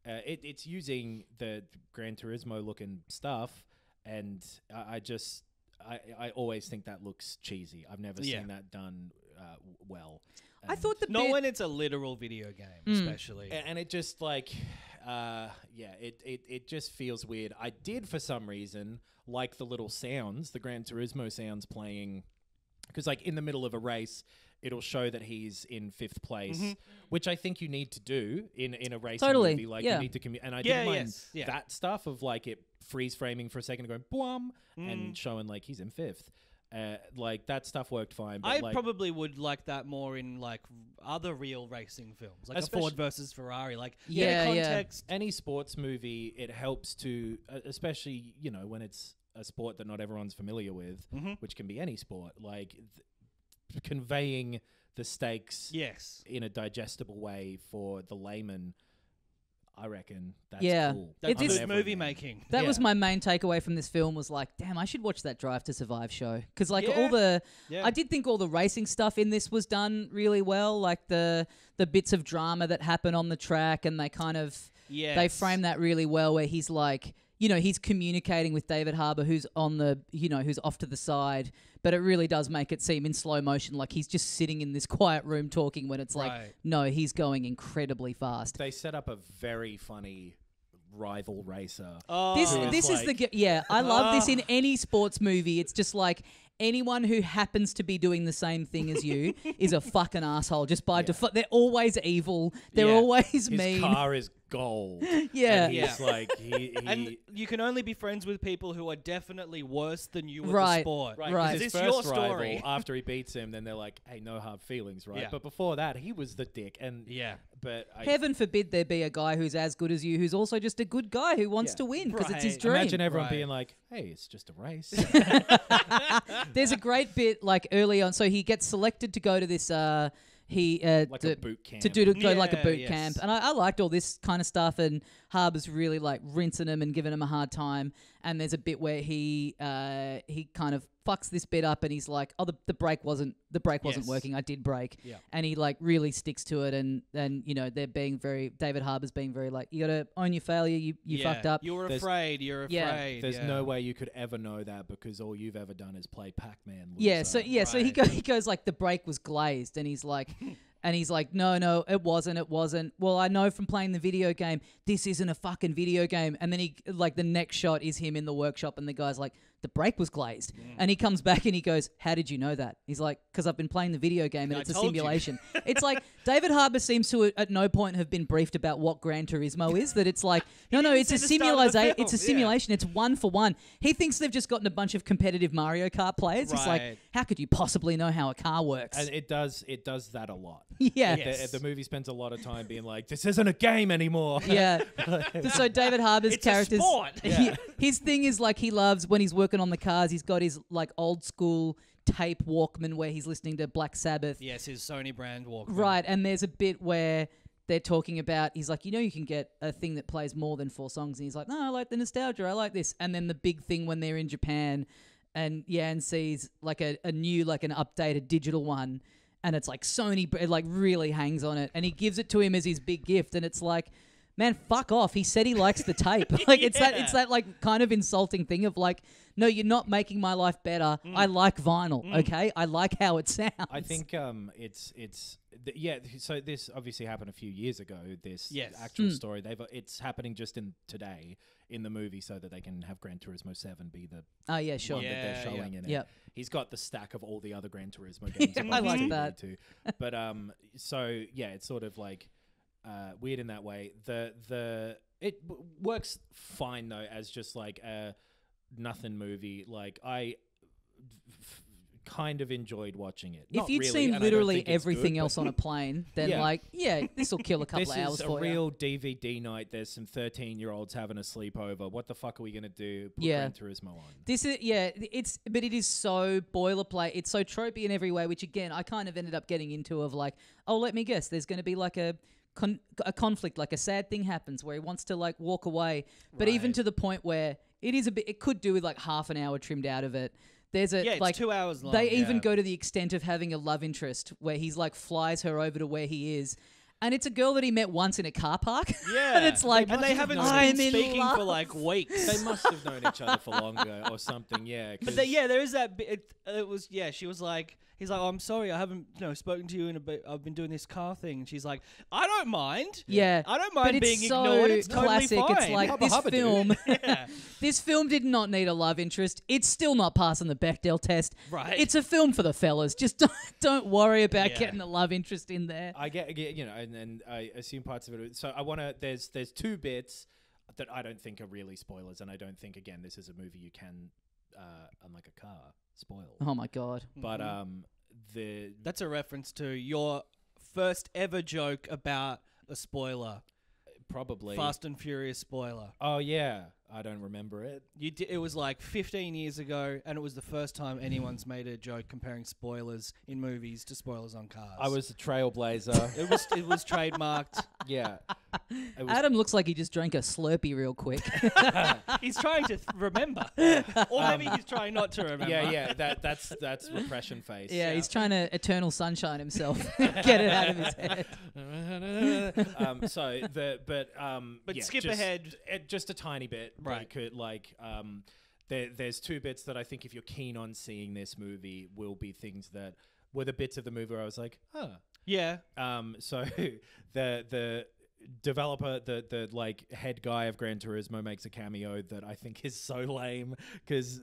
it's using the Gran Turismo looking stuff. And I always think that looks cheesy. I've never seen that done well. I thought not when it's a literal video game, especially. And it just like... it just feels weird. I did, for some reason, like the little sounds, the Gran Turismo sounds playing, because like in the middle of a race, it'll show that he's in 5th place, which I think you need to do in a racing movie. Like you need to and I didn't mind that stuff of like it freeze framing for a second and going boom and showing like he's in 5th. Like that stuff worked fine. But I probably would like that more in like other real racing films, like a Ford versus Ferrari. Like context. Any sports movie, it helps to, especially when it's a sport that not everyone's familiar with, which can be any sport. Like conveying the stakes, in a digestible way for the layman. I reckon that's cool. That's good movie making. That was my main takeaway from this film was like, damn, I should watch that Drive to Survive show. Because like I did think all the racing stuff in this was done really well. Like the bits of drama that happen on the track and they kind of, they frame that really well where he's like, he's communicating with David Harbour, who's on the, who's off to the side, but it really does make it seem in slow motion like he's just sitting in this quiet room talking when it's like, no, he's going incredibly fast. They set up a very funny rival racer. Oh. This is I love this in any sports movie. It's just like anyone who happens to be doing the same thing as you is a fucking asshole just by default. They're always evil. They're always mean. His car is gold. Yeah. And he's like, and you can only be friends with people who are definitely worse than you with the Right. sport. Right. Is His this first your story? rival, after he beats him, then they're like, hey, no hard feelings, right? Yeah. But before that, he was the dick. And but Heaven forbid there be a guy who's as good as you who's also just a good guy who wants to win because it's his dream. Imagine everyone being like, hey, it's just a race. There's a great bit like early on. So he gets selected to go to this like a boot camp. to go like a boot yes. camp, and I liked all this kind of stuff. And Harbour's really like rinsing him and giving him a hard time. And there's a bit where he kind of fucks this bit up, and he's like, "Oh, the brake wasn't working. I did brake." Yeah. And he like really sticks to it, and they're being very David Harbour's being very like, "You got to own your failure. You fucked up. You're afraid. You're afraid. There's no way you could ever know that because all you've ever done is play Pac-Man. So he goes like the brake was glazed, and he's like. And he's like, no, it wasn't. Well, I know from playing the video game, this isn't a fucking video game. And then he, like, the next shot is him in the workshop, and the guy's like, the brake was glazed. And he comes back and he goes, how did you know that? He's like, because I've been playing the video game and it's a simulation. It's like David Harbour seems to at no point have been briefed about what Gran Turismo is. That it's like, no, it's a simulation. It's a simulation. It's one for one. He thinks they've just gotten a bunch of competitive Mario Kart players. It's like, how could you possibly know how a car works? And it does that a lot. Yeah. Yes. The movie spends a lot of time being like, this isn't a game anymore. Yeah. So David Harbour's character's... a sport. His thing is like he loves when he's working on the cars, he's got his like old school tape Walkman where he's listening to Black Sabbath. Yes, his Sony brand Walkman. Right, and there's a bit where they're talking about, he's like, you can get a thing that plays more than 4 songs. And he's like, no, I like the nostalgia. I like this. And then the big thing when they're in Japan and sees like a new, like an updated digital one. And it's like Sony, it like really hangs on it. And he gives it to him as his big gift. And it's like, man, fuck off. He said he likes the tape. Like it's that like kind of insulting thing of like, no, you're not making my life better. I like vinyl, okay? I like how it sounds. I think so this obviously happened a few years ago, this actual story. It's happening just in today in the movie so that they can have Gran Turismo 7 be the one that they're showing in it. Yep. He's got the stack of all the other Gran Turismo games. I like that. Too. But so yeah, it's sort of like weird in that way. It works fine though as just like a nothing movie. Like I kind of enjoyed watching it. If you'd seen literally everything else on a plane, then this will kill a couple of hours for you. This is a real DVD night. There's some 13-year-olds having a sleepover. What the fuck are we gonna do? Put Gran Turismo on. This is but it is so boilerplate. It's so tropey in every way, which again I kind of ended up getting into of like, oh, let me guess, there's going to be like a conflict, like a sad thing happens where he wants to like walk away, but even to the point where it could do with like half an hour trimmed out of it. There's it's 2 hours long. They even go to the extent of having a love interest where he's like flies her over to where he is. And it's a girl that he met once in a car park. Yeah. And it's like, and they haven't been speaking for like weeks. They must have known each other for longer or something, yeah. But there is that bit. It was, she was like, he's like, oh, I'm sorry, I haven't spoken to you in a bit. I've been doing this car thing. And she's like, I don't mind. Yeah. I don't mind being so ignored. It's classic. totally fine. It's like this film. This film did not need a love interest. It's still not passing the Bechdel test. Right. It's a film for the fellas. Just don't worry about getting the love interest in there. I get and I assume parts of it. So I want to. There's 2 bits that I don't think are really spoilers, and I don't think again this is a movie you can, unlike a car, spoil. Oh my god! But that's a reference to your first ever joke about a spoiler. Probably Fast and Furious spoiler. Oh yeah, I don't remember it. It was like 15 years ago, and it was the first time anyone's made a joke comparing spoilers in movies to spoilers on cars. I was a trailblazer. It was trademarked. Yeah. Adam looks like he just drank a Slurpee real quick. He's trying to remember, or maybe he's trying not to remember. Yeah. That's repression face. Yeah, he's trying to eternal sunshine himself, get it out of his head. But skip ahead. Just a tiny bit. Right. They could there's two bits that I think if you're keen on seeing this movie will be things that were the bits of the movie where I was like, huh. Yeah. So the developer, the like head guy of Gran Turismo makes a cameo that I think is so lame because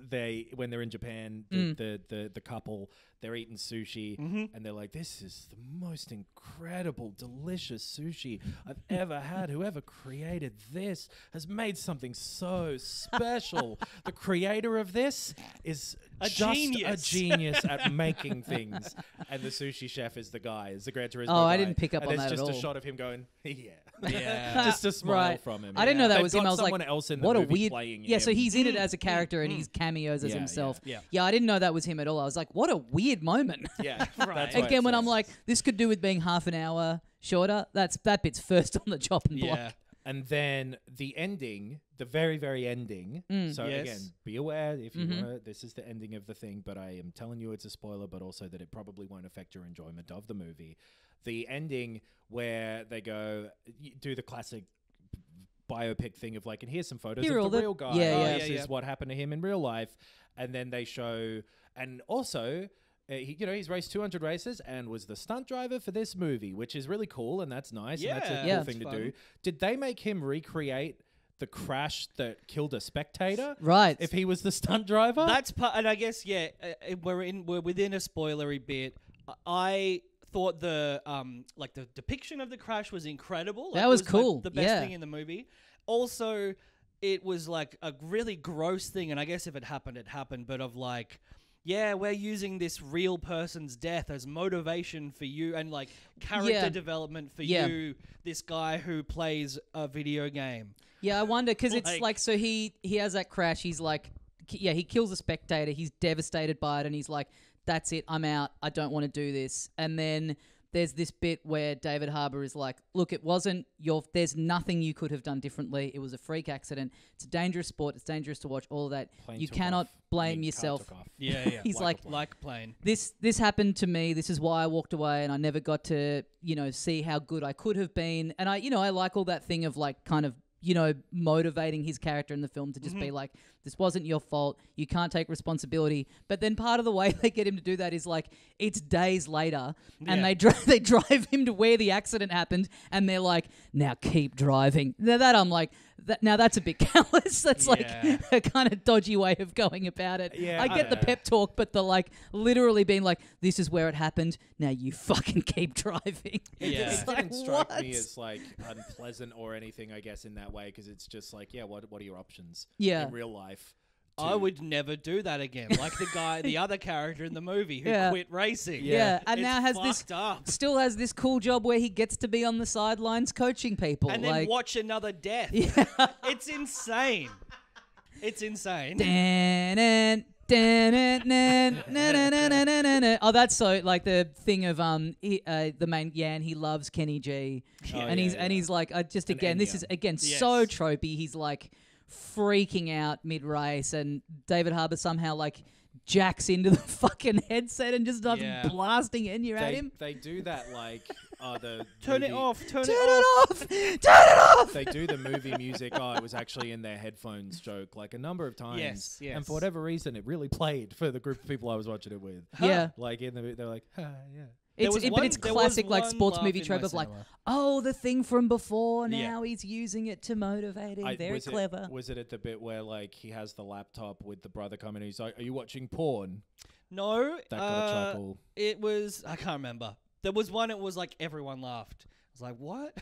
when they're in Japan, the couple, they're eating sushi and they're like, this is the most incredible, delicious sushi I've ever had. Whoever created this has made something so special. The creator of this is a genius at making things. And the sushi chef is the Gran Turismo guy. I didn't pick up on that at all. There's just a shot of him going, Yeah. just a smile from him. I didn't know that They've was him. got I was someone like, else in the what a movie weird. playing Yeah, him. so he's in it as a character and he's cameos as himself. Yeah. I didn't know that was him at all. I was like, what a weird moment. Yeah, Right. Again, when I'm like, this could do with being half an hour shorter. That bit's first on the chopping block. Yeah. And then the ending, the very, very ending. So Yes. again, be aware if you wanna, this is the ending of the thing, but I am telling you it's a spoiler, but also that it probably won't affect your enjoyment of the movie. The ending where they go do the classic biopic thing of like, and here's some photos of the real guy. This is what happened to him in real life. And then they show, and also, he's raced 200 races and was the stunt driver for this movie, which is really cool, and that's nice, and that's a cool thing to do. Did they make him recreate the crash that killed a spectator? Right. If he was the stunt driver? That's part, and I guess we're within a spoilery bit. I thought the depiction of the crash was incredible. That was it cool. Like, the best thing in the movie. Also, it was like a really gross thing, and I guess if it happened, it happened. But of like, yeah, we're using this real person's death as motivation for you and like character development for you, this guy who plays a video game. Yeah, I wonder because it's like, so he has that crash. He's like, he kills a spectator. He's devastated by it, and he's like, that's it, I'm out. I don't want to do this. And then there's this bit where David Harbour is like, look, it wasn't there's nothing you could have done differently. It was a freak accident. It's a dangerous sport. It's dangerous to watch, all of that. You cannot blame yourself. Yeah. He's like plane. This happened to me. This is why I walked away, and I never got to, see how good I could have been. And I like all that thing of like kind of, motivating his character in the film to just be like, this wasn't your fault. You can't take responsibility. But then part of the way they get him to do that is like, it's days later and they drive him to where the accident happened and they're like, now keep driving. Now that I'm like, now that's a bit callous. That's like a kind of dodgy way of going about it. Yeah, I get the pep talk, but the like literally being like, this is where it happened. Now you fucking keep driving. Yeah. It didn't strike me as like unpleasant or anything, I guess, in that way, because it's just like, what are your options in real life? I would never do that again. Like the other character in the movie who quit racing. Yeah, and it's now still has this cool job where he gets to be on the sidelines coaching people. And then watch another death. Yeah. It's insane. It's insane. Oh, that's so like the thing of the main Yan, he loves Kenny G, and he's like, this is again so tropey. He's like freaking out mid race, and David Harbour somehow like jacks into the fucking headset and just starts blasting Enya at him. They do that like turn it off. They do the movie music. Oh, it was actually in their headphones joke like a number of times. Yes. And for whatever reason, it really played for the group of people I was watching it with. Yeah. Like they're like, yeah. It's classic like sports movie trope of like, the thing from before, now he's using it to motivate him. Very clever. Was it at the bit where like he has the laptop with the brother coming and he's like, are you watching porn? No. That got a chuckle. It was, I can't remember. There was one, it was like everyone laughed. I was like, what?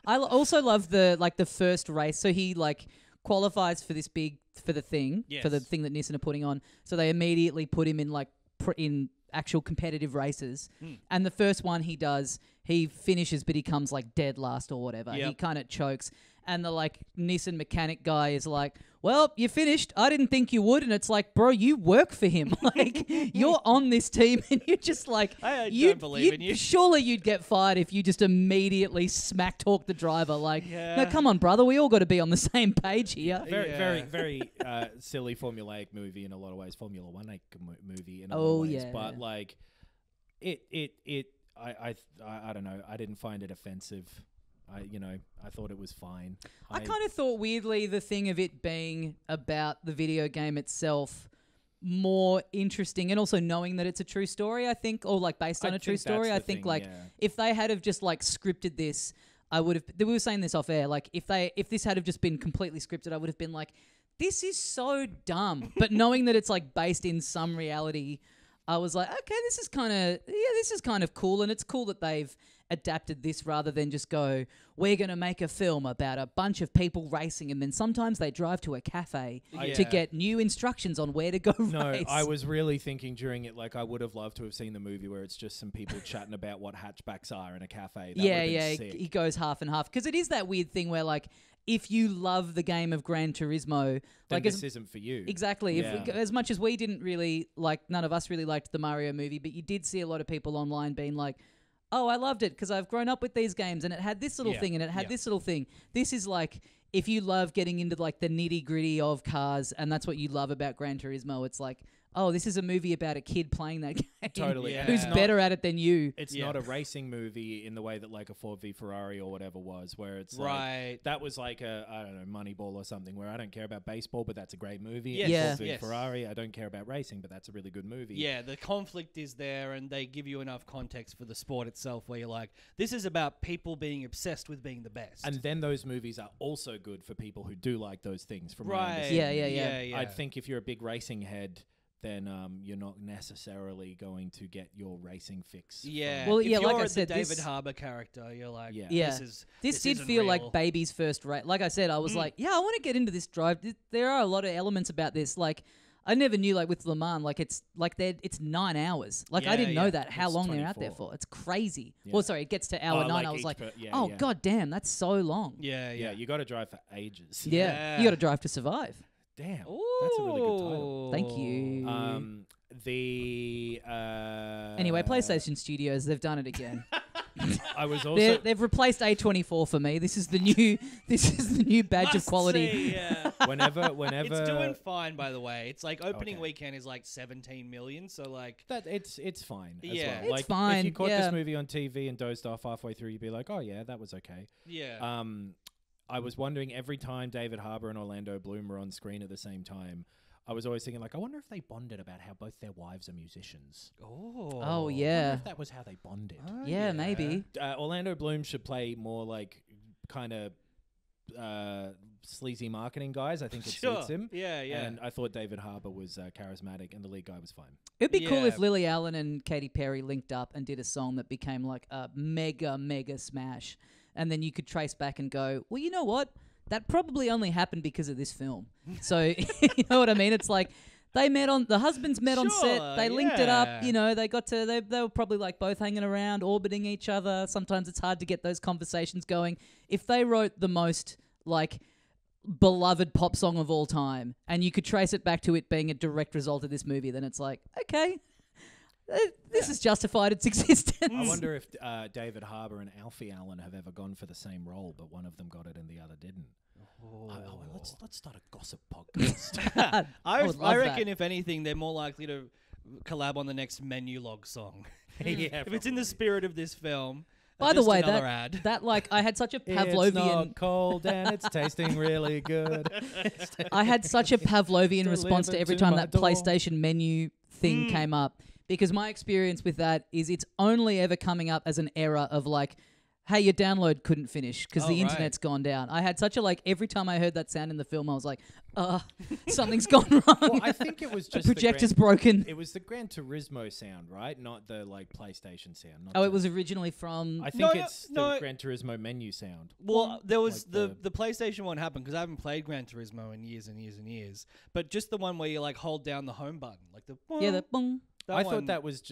I also love the first race. So he like qualifies for the thing that Nissan are putting on. So they immediately put him in like in actual competitive races. And the first one he does, he finishes, but he comes like dead last or whatever. He kind of chokes. And the like Nissan mechanic guy is like, well, you finished. I didn't think you would. And it's like, bro, you work for him. Like, you're on this team and you're just like, I don't believe in you. Surely you'd get fired if you just immediately smack talk the driver. Like, no, come on, brother. We all got to be on the same page here. Very silly formulaic movie in a lot of ways. Formula One movie in a lot of ways. But like, I don't know. I didn't find it offensive. I thought it was fine. I kind of thought weirdly the thing of it being about the video game itself more interesting, and also knowing that it's a true story, I think, or like based on a true story. I think if they had have just like scripted this, I would have. We were saying this off air. Like if this had have just been completely scripted, I would have been like, this is so dumb. But knowing that it's like based in some reality, I was like, okay, this is kind of cool, and it's cool that they've adapted this rather than just go, we're going to make a film about a bunch of people racing, and then sometimes they drive to a cafe to get new instructions on where to go race. I was really thinking during it, like, I would have loved to have seen the movie where it's just some people chatting about what hatchbacks are in a cafe. He goes half and half, because it is that weird thing where, like, if you love the game of Gran Turismo, then this isn't for you. Exactly. Yeah. As much as we didn't really none of us really liked the Mario movie, but you did see a lot of people online being like, oh, I loved it because I've grown up with these games and it had this little thing and it had this little thing. This is like, if you love getting into like the nitty gritty of cars and that's what you love about Gran Turismo, it's like, oh, this is a movie about a kid playing that game. Totally. Yeah. Who's better at it than you. It's not a racing movie in the way that like a Ford v Ferrari or whatever was, where it's like, that was like a, I don't know, Moneyball or something, where I don't care about baseball, but that's a great movie. Ford v Ferrari, I don't care about racing, but that's a really good movie. Yeah, the conflict is there and they give you enough context for the sport itself where you're like, this is about people being obsessed with being the best. And then those movies are also good for people who do like those things. From Yeah. I think if you're a big racing head, then you're not necessarily going to get your racing fix. Yeah. Well, if you're like I said, the David Harbour character, you're like, this did feel like baby's first race. Like I said, I was like, I want to get into this drive. There are a lot of elements about this. Like, I never knew, like with Le Mans, like it's 9 hours. Like I didn't know that how long they're out there for. It's crazy. Yeah. Well, sorry, it gets to hour 9. I was like, god damn, that's so long. Yeah. You got to drive for ages. Yeah. You got to drive to survive. Damn, that's a really good title. Thank you. Anyway, PlayStation Studios, they've done it again. I was also they've replaced A24 for me. This is the new badge of quality. See, yeah. whenever it's doing fine, by the way. It's like opening weekend is like 17 million, so like that it's fine. As well. It's like, fine. If you caught this movie on TV and dozed off halfway through, you'd be like, oh yeah, that was okay. Yeah. I was wondering every time David Harbour and Orlando Bloom were on screen at the same time, I was always thinking, like, I wonder if they bonded about how both their wives are musicians. Oh yeah. I wonder if that was how they bonded. Yeah, maybe. Orlando Bloom should play more like kind of sleazy marketing guys. I think it suits him. Yeah. And I thought David Harbour was charismatic, and the lead guy was fine. It'd be cool if Lily Allen and Katy Perry linked up and did a song that became like a mega smash. And then you could trace back and go, well, you know what? That probably only happened because of this film. So, you know what I mean? It's like the husbands met on set, they linked it up, you know, they were probably like both hanging around, orbiting each other. Sometimes it's hard to get those conversations going. If they wrote the most like beloved pop song of all time and you could trace it back to it being a direct result of this movie, then it's like, okay. This has justified its existence. I wonder if David Harbour and Alfie Allen have ever gone for the same role, but one of them got it and the other didn't. Let's start a gossip podcast. I reckon if anything, they're more likely to collab on the next Menu Log song. If it's in the spirit of this film. By the way, that like I had such a Pavlovian. It's not cold and it's tasting really good. I had such a Pavlovian response to every time that PlayStation menu thing came up. Because my experience with that is it's only ever coming up as an error of like, hey, your download couldn't finish because the internet's gone down. I had such a like, every time I heard that sound in the film, I was like, something's gone wrong. Well, I think it was just the projector's broken. It was the Gran Turismo sound, right? Not the like PlayStation sound. It was originally from... I think it's the Gran Turismo menu sound. Well, there was like the PlayStation one happened because I haven't played Gran Turismo in years and years and years. But just the one where you like hold down the home button. Like the... the boom. I thought that was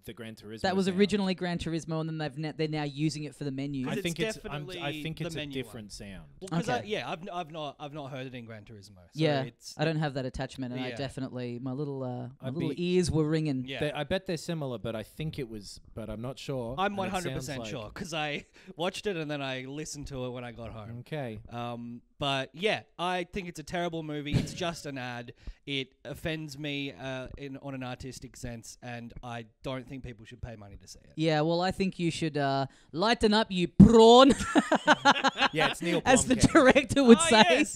the Gran Turismo. That was sound. Originally Gran Turismo, and then they're now using it for the menu. I think it's a different sound. Well, I've not heard it in Gran Turismo. So I don't have that attachment, and I definitely my little ears were ringing. Yeah. I bet they're similar, but I think it was, but I'm not sure. I'm 100% sure because I watched it and then I listened to it when I got home. Okay. But yeah, I think it's a terrible movie. It's just an ad. it offends me on an artistic sense, and I don't think people should pay money to see it. Yeah, well, I think you should lighten up, you prawn. Yeah, it's Neil Blomkamp. As the director would say. Yes,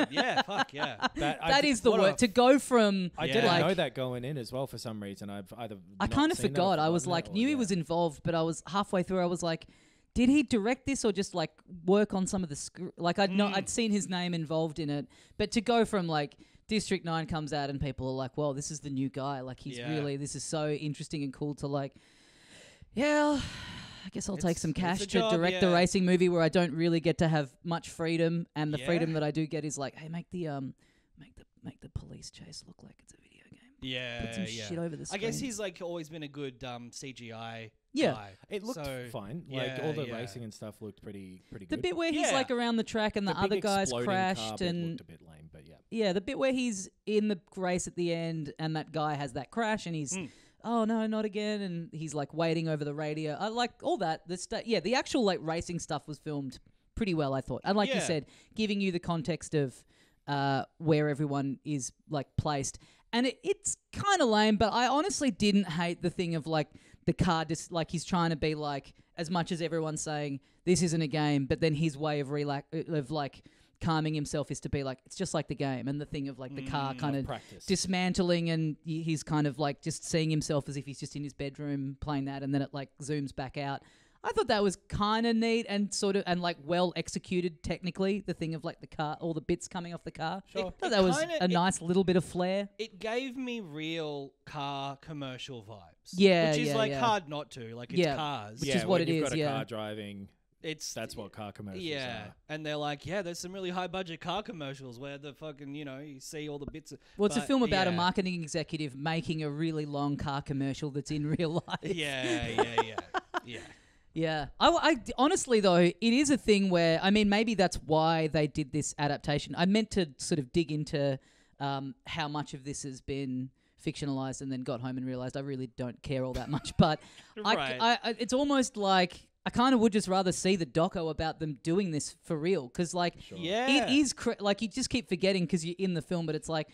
yeah, fuck yeah. That is the word. To go from... I didn't know that going in as well for some reason. I kind of forgot. I was like, knew he was involved, but I was halfway through, I was like... Did he direct this or just like work on some of the like I'd seen his name involved in it, but to go from like District 9 comes out and people are like, well, this is the new guy, like he's really, this is so interesting and cool to like, I guess I'll take some cash to direct the racing movie where I don't really get to have much freedom, and the freedom that I do get is like, hey, make the police chase look like it's a video game. Yeah, put some shit over the screen. I guess he's like always been a good CGI guy. It looked fine. Like all the racing and stuff looked pretty good. The bit where he's like around the track and the other guys crashed and looked a bit lame, but yeah, the bit where he's in the race at the end and that guy has that crash and he's oh no, not again, and he's like waiting over the radio. I like all that. The actual like racing stuff was filmed pretty well, I thought. And like you said, giving you the context of where everyone is like placed. And it's kind of lame, but I honestly didn't hate the thing of like the car just like he's trying to be like, as much as everyone's saying this isn't a game, but then his way of like calming himself is to be like, it's just like the game. And the thing of like the car kind of dismantling, and he's kind of like just seeing himself as if he's just in his bedroom playing that, and then it like zooms back out. I thought that was kind of neat and sort of and like well executed technically. The thing of like the car, all the bits coming off the car. Sure, I thought that was a nice little bit of flair. It gave me real car commercial vibes. Yeah, which is hard not to. Like it's cars, which is what it is. You've got a car driving. That's what car commercials are. And they're like, there's some really high budget car commercials where the fucking, you see all the bits. Well, it's a film about a marketing executive making a really long car commercial that's in real life. Yeah. Yeah. I honestly, though, it is a thing where, I mean, maybe that's why they did this adaptation. I meant to sort of dig into how much of this has been fictionalized and then got home and realized I really don't care all that much. But it's almost like I kind of would just rather see the doco about them doing this for real. Because, like, it is, like, you just keep forgetting because you're in the film, but it's like,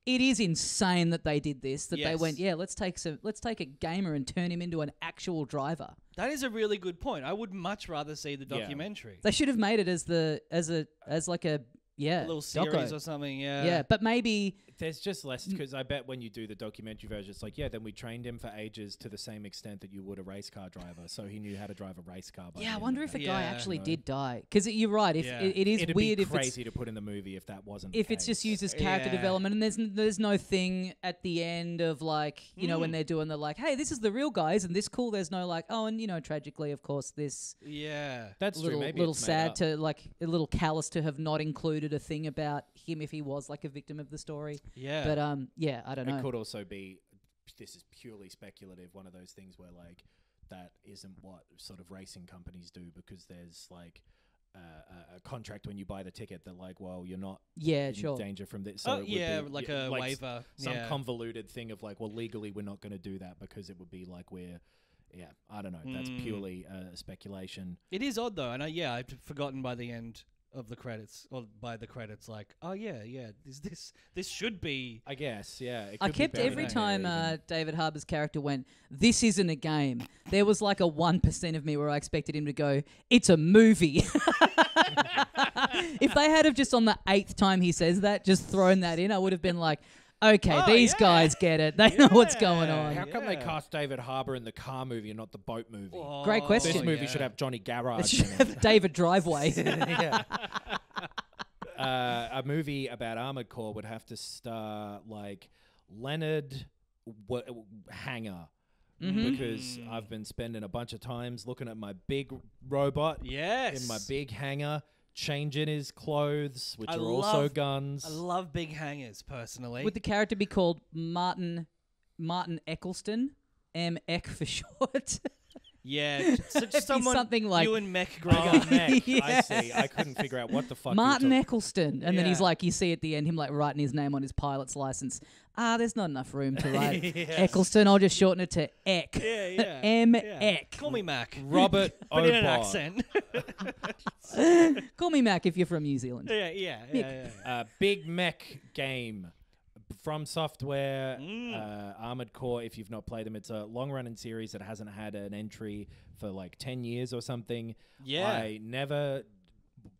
it is insane that they did this, that they went, let's take a gamer and turn him into an actual driver. That is a really good point. I would much rather see the documentary. They should have made it as like a little series or something. Yeah, but maybe there's just less, because I bet when you do the documentary version, it's like, then we trained him for ages to the same extent that you would a race car driver, so he knew how to drive a race car. I wonder if a guy actually did die, because you're right. If it is It'd weird, be if crazy to put in the movie if that wasn't. If it's just used as character development, and there's no thing at the end of like when they're doing the like, hey, this is the real guy, isn't this cool? There's no like, oh, and tragically, of course, this that's little, true. Maybe little it's sad to like a little callous to have not included a thing about him if he was like a victim of the story. But I don't know. It could also be, this is purely speculative, one of those things where like that isn't what sort of racing companies do, because there's like a contract when you buy the ticket that like, well, you're not in danger from this. So like a waiver. Some convoluted thing of like, well, legally we're not going to do that because it would be like we're... Yeah, I don't know. That's purely speculation. It is odd though, and I'd forgotten by the end of the credits, or by the credits, like, this should be, I guess, It I kept every time David Harbour's character went, this isn't a game, there was like a 1% of me where I expected him to go, it's a movie. If they had have just on the 8th time he says that, just thrown that in, I would have been like, okay, these guys get it. They know what's going on. How come they cast David Harbour in the car movie and not the boat movie? Oh, great question. This movie should have Johnny Garage. It should have David Driveway. A movie about Armored Core would have to star like Leonard Hanger. Because I've been spending a bunch of times looking at my big robot in my big hangar, changing his clothes, which are also guns. I love big hangers, personally. Would the character be called Martin Eccleston? Eck for short. So just something like Ewan McGregor. Mech. I see. I couldn't figure out what the fuck. Martin Eccleston, and then he's like, you see at the end him like writing his name on his pilot's license. There's not enough room to write Eccleston. I'll just shorten it to Eck. Eck. Call me Mac. Robert But in an accent. Call me Mac if you're from New Zealand. Big Mech game FromSoftware, Armored Core. If you've not played them, it's a long-running series that hasn't had an entry for like 10 years or something. Yeah. I never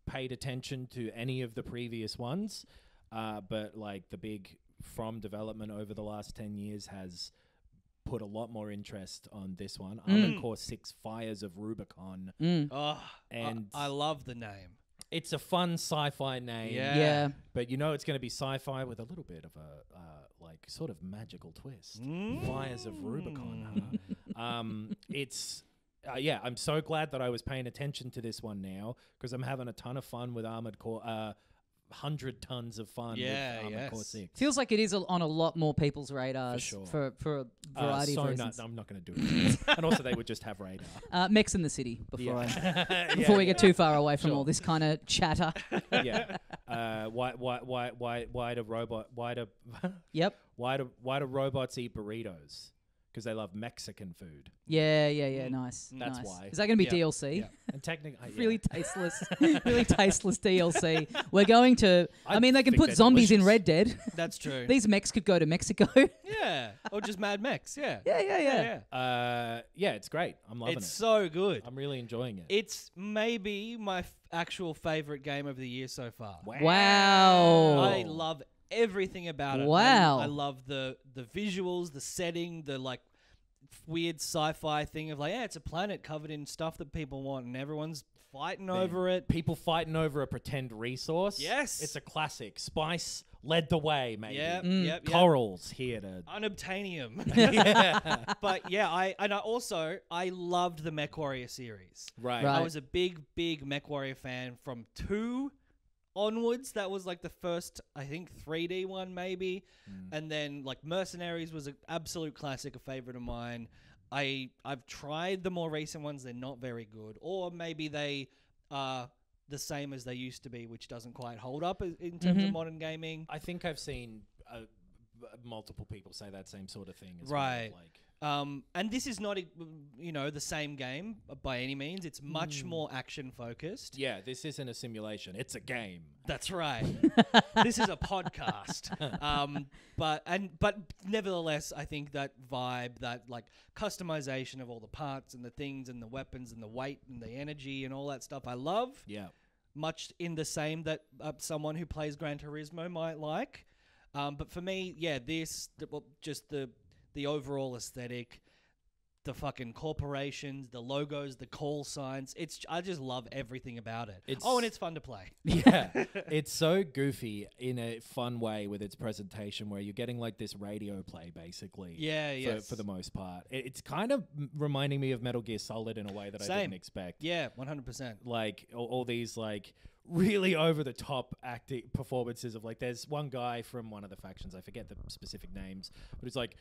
paid attention to any of the previous ones, but like the big From development over the last 10 years has put a lot more interest on this one. Armored Core 6 Fires of Rubicon. Oh, and I love the name. it's a fun sci-fi name. Yeah. But you know it's going to be sci-fi with a little bit of a like sort of magical twist. Fires of Rubicon. It's yeah, I'm so glad that I was paying attention to this one now because I'm having a ton of fun with Armored Core. 100 tons of fun with Armored Core 6. Feels like it is on a lot more people's radars For for a variety of reasons. I'm not going to do it. And also they would just have radar. Mechs in the City before we get too far away from all this kind of chatter. Yeah. Why do robot? Why do Yep. why do robots eat burritos? Because they love Mexican food. Yeah. Nice. That's nice. why. Is that going to be DLC? Yeah. And technically, Really tasteless, really tasteless DLC. We're going to. I mean, they can think put they're zombies in delicious. Red Dead. That's true. These mechs could go to Mexico. Yeah. Or just Mad Max. Yeah. Yeah. Yeah, it's great. I'm loving It's it. so good. I'm really enjoying it. It's maybe my actual favorite game of the year so far. Wow. I love everything about it. Wow. I love the visuals, the setting, the like weird sci-fi thing of like, yeah, it's a planet covered in stuff that people want and everyone's fighting over it. People fighting over a pretend resource. Yes. It's a classic. Spice led the way, maybe. Yep. Corals here to... Unobtainium. Yeah. But yeah, I loved the MechWarrior series. Right. I was a big MechWarrior fan from 2 onwards. That was like the first, I think, 3D one maybe. And then like Mercenaries was an absolute classic, a favorite of mine. I've tried the more recent ones. They're not very good. Or maybe they are the same as they used to be, which doesn't quite hold up in terms of modern gaming. I think I've seen multiple people say that same sort of thing as Right. well. Like, and this is not, the same game by any means. It's much more action focused. yeah, this isn't a simulation. It's a game. That's right. This is a podcast. But nevertheless, I think that vibe, that like customization of all the parts and the things and the weapons and the weight and the energy and all that stuff, I love. Yeah. Much in the same that someone who plays Gran Turismo might like. But for me, yeah, just the overall aesthetic, the fucking corporations, the logos, the call signs. I just love everything about it. And it's fun to play. Yeah. It's so goofy in a fun way with its presentation where you're getting like this radio play basically. Yeah, for the most part. It's kind of reminding me of Metal Gear Solid in a way that I didn't expect. Yeah, 100%. Like all these like really over the top acting performances of like there's one guy from one of the factions, I forget the specific names, but he's like,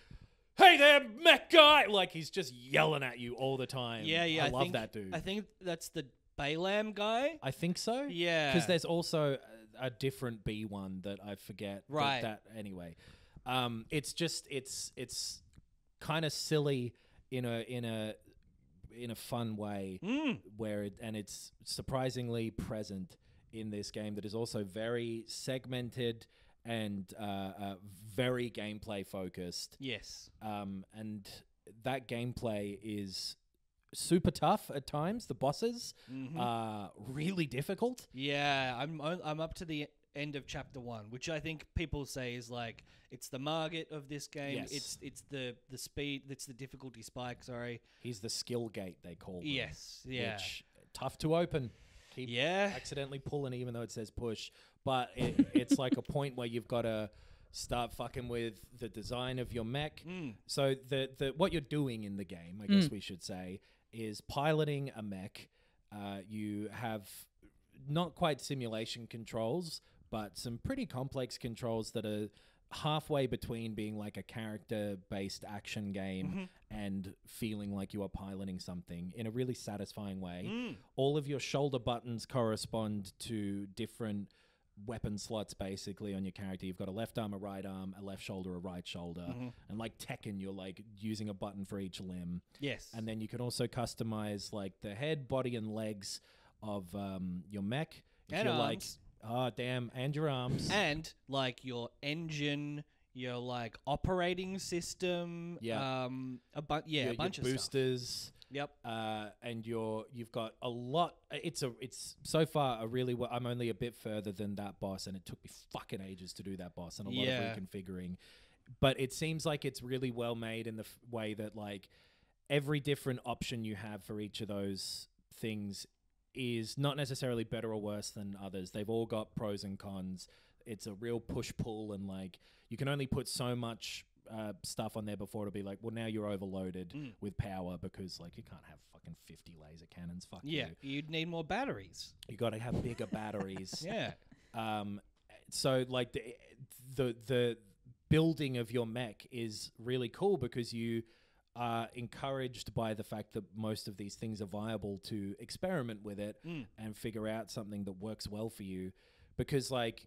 "Hey there, mech guy!" Like he's just yelling at you all the time. Yeah. I love that dude. I think that's the Balaam guy. I think so. Yeah. Because there's also a different B one that I forget. Right. That anyway. It's just it's kind of silly in a fun way where it's surprisingly present in this game that is also very segmented and very gameplay focused. Yes. And that gameplay is super tough at times. The bosses are really difficult. Yeah, I'm up to the end of chapter 1, which I think people say is like it's the market of this game. Yes. It's the speed. It's the difficulty spike. Sorry. He's the skill gate they call them. Yes. Yeah. Which tough to open. Keep Yeah. accidentally pulling even though it says push. But it's like a point where you've got to start fucking with the design of your mech. So the what you're doing in the game, I guess we should say, is piloting a mech. You have not quite simulation controls, but some pretty complex controls that are halfway between being like a character-based action game and feeling like you are piloting something in a really satisfying way. All of your shoulder buttons correspond to different weapon slots basically on your character. You've got a left arm, a right arm, a left shoulder, a right shoulder. And like Tekken, you're like using a button for each limb. Yes. And then you can also customize like the head, body, and legs of your mech. If And you're arms. like, oh damn, and your arms. And like your engine, your like operating system, a bunch your of boosters. stuff. Yep. And you've got a lot. It's so far a really. I'm only a bit further than that boss, and it took me fucking ages to do that boss and a lot of reconfiguring. But it seems like it's really well made in the way that like every different option you have for each of those things is not necessarily better or worse than others. They've all got pros and cons. It's a real push-pull, and like you can only put so much stuff on there before it'll be like, well, now you're overloaded with power because like you can't have fucking 50 laser cannons. Fuck you. You'd need more batteries. You got to have bigger batteries. Yeah. So like the building of your mech is really cool because you are encouraged by the fact that most of these things are viable to experiment with it and figure out something that works well for you, because like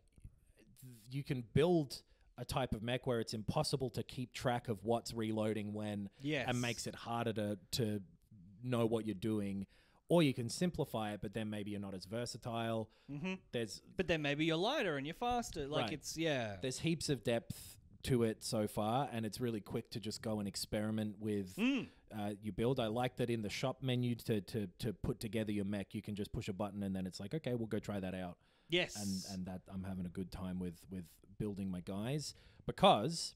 you can build a type of mech where it's impossible to keep track of what's reloading when and makes it harder to know what you're doing. Or you can simplify it, but then maybe you're not as versatile. But then maybe you're lighter and you're faster. Like There's heaps of depth to it so far, and it's really quick to just go and experiment with your build. I like that in the shop menu to put together your mech, you can just push a button and then it's like, okay, we'll go try that out. Yes. And that I'm having a good time with building my guys, because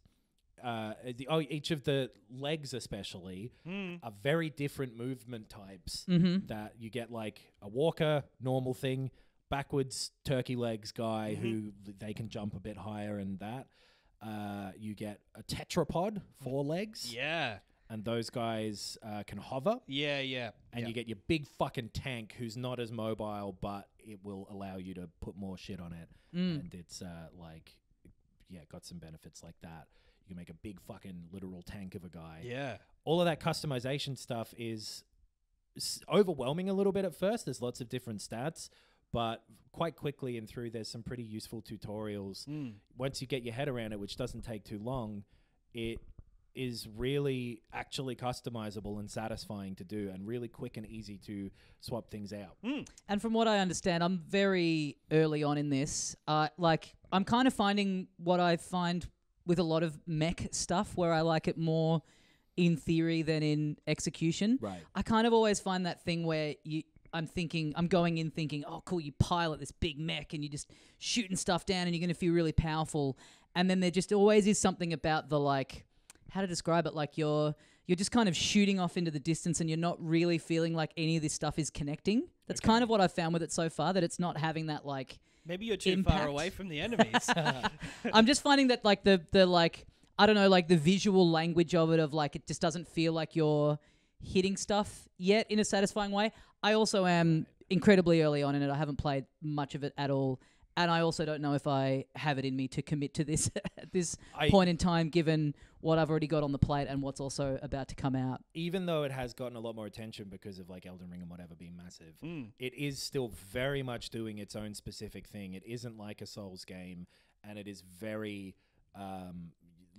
each of the legs especially are very different movement types that you get, like a walker, normal thing, backwards turkey legs guy who they can jump a bit higher, and that you get a tetrapod, 4 legs. Yeah. And those guys can hover. Yeah. And you get your big fucking tank who's not as mobile, but it will allow you to put more shit on it. And it's got some benefits like that. You can make a big fucking literal tank of a guy. Yeah. All of that customization stuff is overwhelming a little bit at first. There's lots of different stats, but quite quickly and through, there's some pretty useful tutorials. Once you get your head around it, which doesn't take too long, it is really actually customizable and satisfying to do, and really quick and easy to swap things out. And from what I understand, I'm very early on in this. I'm kind of finding what I find with a lot of mech stuff, where I like it more in theory than in execution. Right. I kind of always find that thing where I'm going in thinking, oh, cool, you pilot this big mech and you're just shooting stuff down and you're going to feel really powerful. And then there just always is something about the, like, how to describe it, like you're just kind of shooting off into the distance and you're not really feeling like any of this stuff is connecting. That's kind of what I've found with it so far, that it's not having that, like, maybe you're too impact. far away from the enemies. I'm just finding that, like, the like, I don't know, like the visual language of it, of like, it just doesn't feel like you're hitting stuff yet in a satisfying way. I also am incredibly early on in it. I haven't played much of it at all. And I also don't know if I have it in me to commit to this at this point in time, given what I've already got on the plate and what's also about to come out. Even though it has gotten a lot more attention because of like Elden Ring and whatever being massive, it is still very much doing its own specific thing. It isn't like a Souls game, and it is very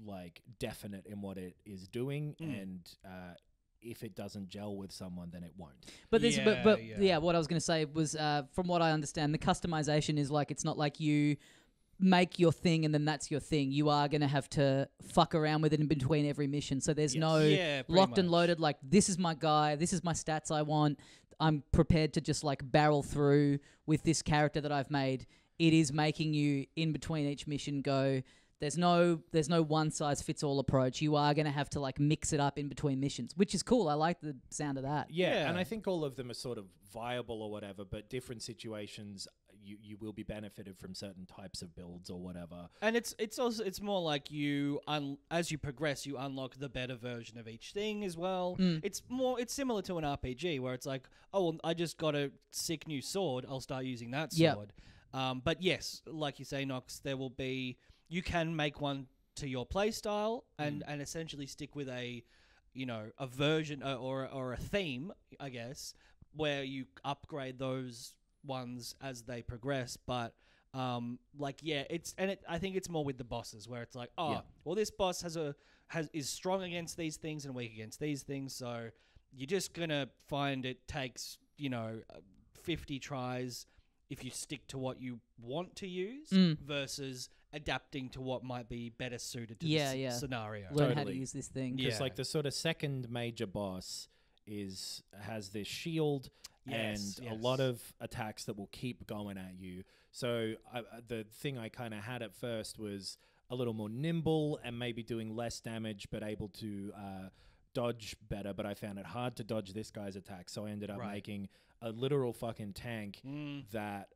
like definite in what it is doing, and if it doesn't gel with someone, then it won't. But what I was going to say was, from what I understand, the customization is like, it's not like you make your thing and then that's your thing. You are going to have to fuck around with it in between every mission. So there's no locked and loaded, like, this is my guy, this is my stats I want. I'm prepared to just like barrel through with this character that I've made. It is making you in between each mission go, there's no one size fits all approach. You are going to have to like mix it up in between missions, which is cool. I like the sound of that. Yeah, and I think all of them are sort of viable or whatever, but different situations you will be benefited from certain types of builds or whatever. And it's also more like you as you progress, you unlock the better version of each thing as well. It's similar to an RPG where it's like, oh, well, I just got a sick new sword, I'll start using that sword. But yes, like you say, Nox, there will be. You can make one to your play style and essentially stick with a version or a theme, I guess, where you upgrade those ones as they progress. But I think it's more with the bosses where it's like, well, this boss is strong against these things and weak against these things, so you're just gonna find it takes 50 tries if you stick to what you want to use versus adapting to what might be better suited to this scenario. Learn how to Totally. use this thing. Because like the sort of second major boss has this shield and a lot of attacks that will keep going at you. So the thing I kind of had at first was a little more nimble and maybe doing less damage, but able to dodge better. But I found it hard to dodge this guy's attack, so I ended up making a literal fucking tank that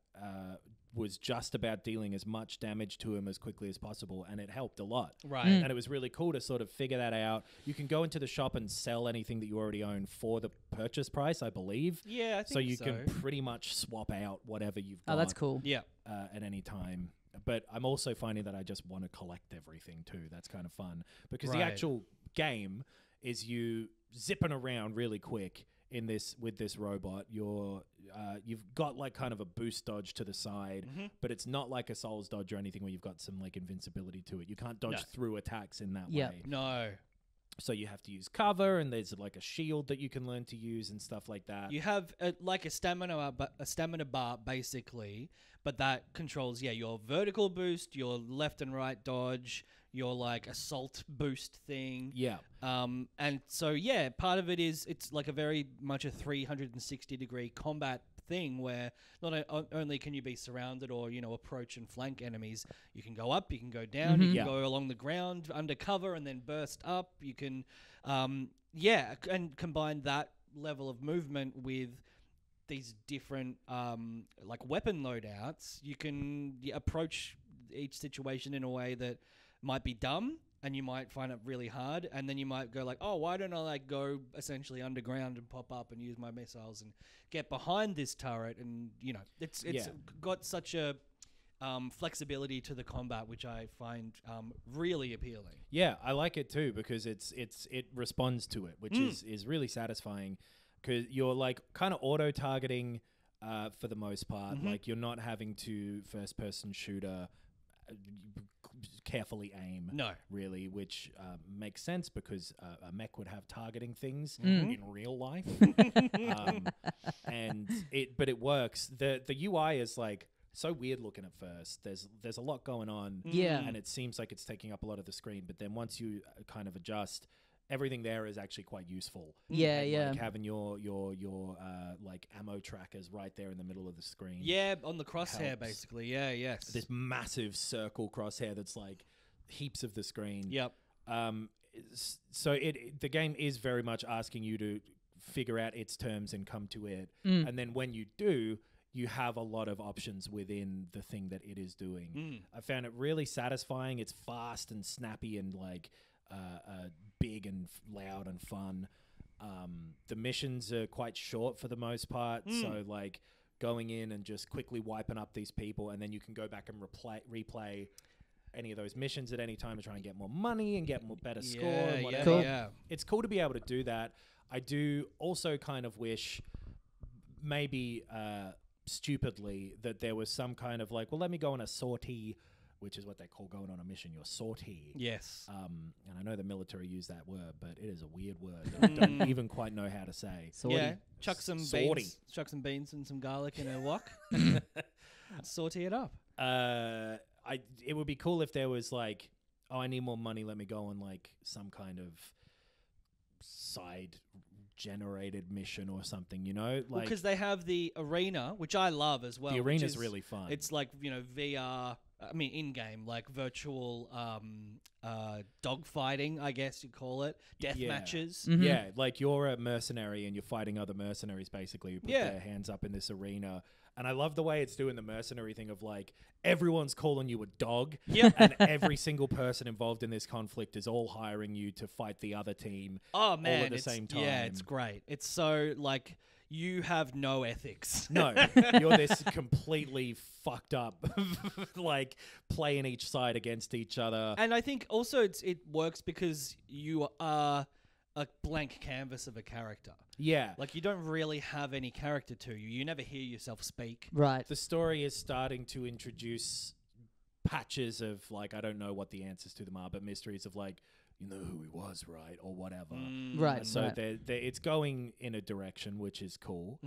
was just about dealing as much damage to him as quickly as possible, and it helped a lot. Right. And it was really cool to sort of figure that out. You can go into the shop and sell anything that you already own for the purchase price, I believe. Yeah, I think so. So you can pretty much swap out whatever you've got. Oh, that's cool. Yeah. At any time. But I'm also finding that I just want to collect everything too. That's kind of fun. Because the actual game is you zipping around really quick in this with this robot. You've got like kind of a boost dodge to the side, but it's not like a Souls dodge or anything where you've got some like invincibility to it. You can't dodge through attacks in that way. No. So you have to use cover, and there's like a shield that you can learn to use and stuff like that. You have like a stamina bar basically, but that controls your vertical boost, your left and right dodge, your like assault boost thing. Yeah. And so part of it is it's like a very much a 360-degree combat thing where not only can you be surrounded or approach and flank enemies, you can go up, you can go down, you can go along the ground under cover and then burst up. You can and combine that level of movement with these different like weapon loadouts. You can approach each situation in a way that might be dumb, and you might find it really hard, and then you might go like, oh, why don't I like go essentially underground and pop up and use my missiles and get behind this turret? And it's got such a flexibility to the combat, which I find really appealing. Yeah, I like it too because it responds to it, which is really satisfying because you're like kind of auto targeting for the most part. Like you're not having to first person shooter carefully aim, really, which makes sense because a mech would have targeting things in real life, but it works. The UI is like so weird looking at first. There's a lot going on, and it seems like it's taking up a lot of the screen. But then once you kind of adjust, everything there is actually quite useful. Like having your like ammo trackers right there in the middle of the screen. Yeah, on the crosshair, basically. Yeah, yes. This massive circle crosshair that's like heaps of the screen. Yep. So the game is very much asking you to figure out its terms and come to it. And then when you do, you have a lot of options within the thing that it is doing. I found it really satisfying. It's fast and snappy and like big and loud and fun. The missions are quite short for the most part, so like going in and just quickly wiping up these people, and then you can go back and replay any of those missions at any time to try and get more money and get more better score and whatever. It's cool to be able to do that. I do also kind of wish maybe stupidly that there was some kind of like, well, let me go on a sortie, which is what they call going on a mission, your sortie. Yes. And I know the military use that word, but it is a weird word that I don't even quite know how to say. Sortie. Yeah, chuck some beans and some garlic in a wok. Sortie it up. It would be cool if there was like, oh, I need more money, let me go on like some kind of side generated mission or something, like because they have the arena, which I love as well. The arena's really fun. It's like VR, I mean in-game, like virtual dogfighting, I guess you call it, death matches. Yeah, like you're a mercenary and you're fighting other mercenaries basically who put their hands up in this arena. And I love the way it's doing the mercenary thing of like everyone's calling you a dog, and every single person involved in this conflict is all hiring you to fight the other team. Oh man, all at the same time. Yeah, it's great. It's so like you have no ethics. No, you're this completely fucked up, like playing each side against each other. And I think also it works because you are a blank canvas of a character. Yeah. Like you don't really have any character to you. You never hear yourself speak. Right. The story is starting to introduce patches of like, I don't know what the answers to them are, but mysteries of like, you know who he was, right? Or whatever. Right. So it's going in a direction, which is cool.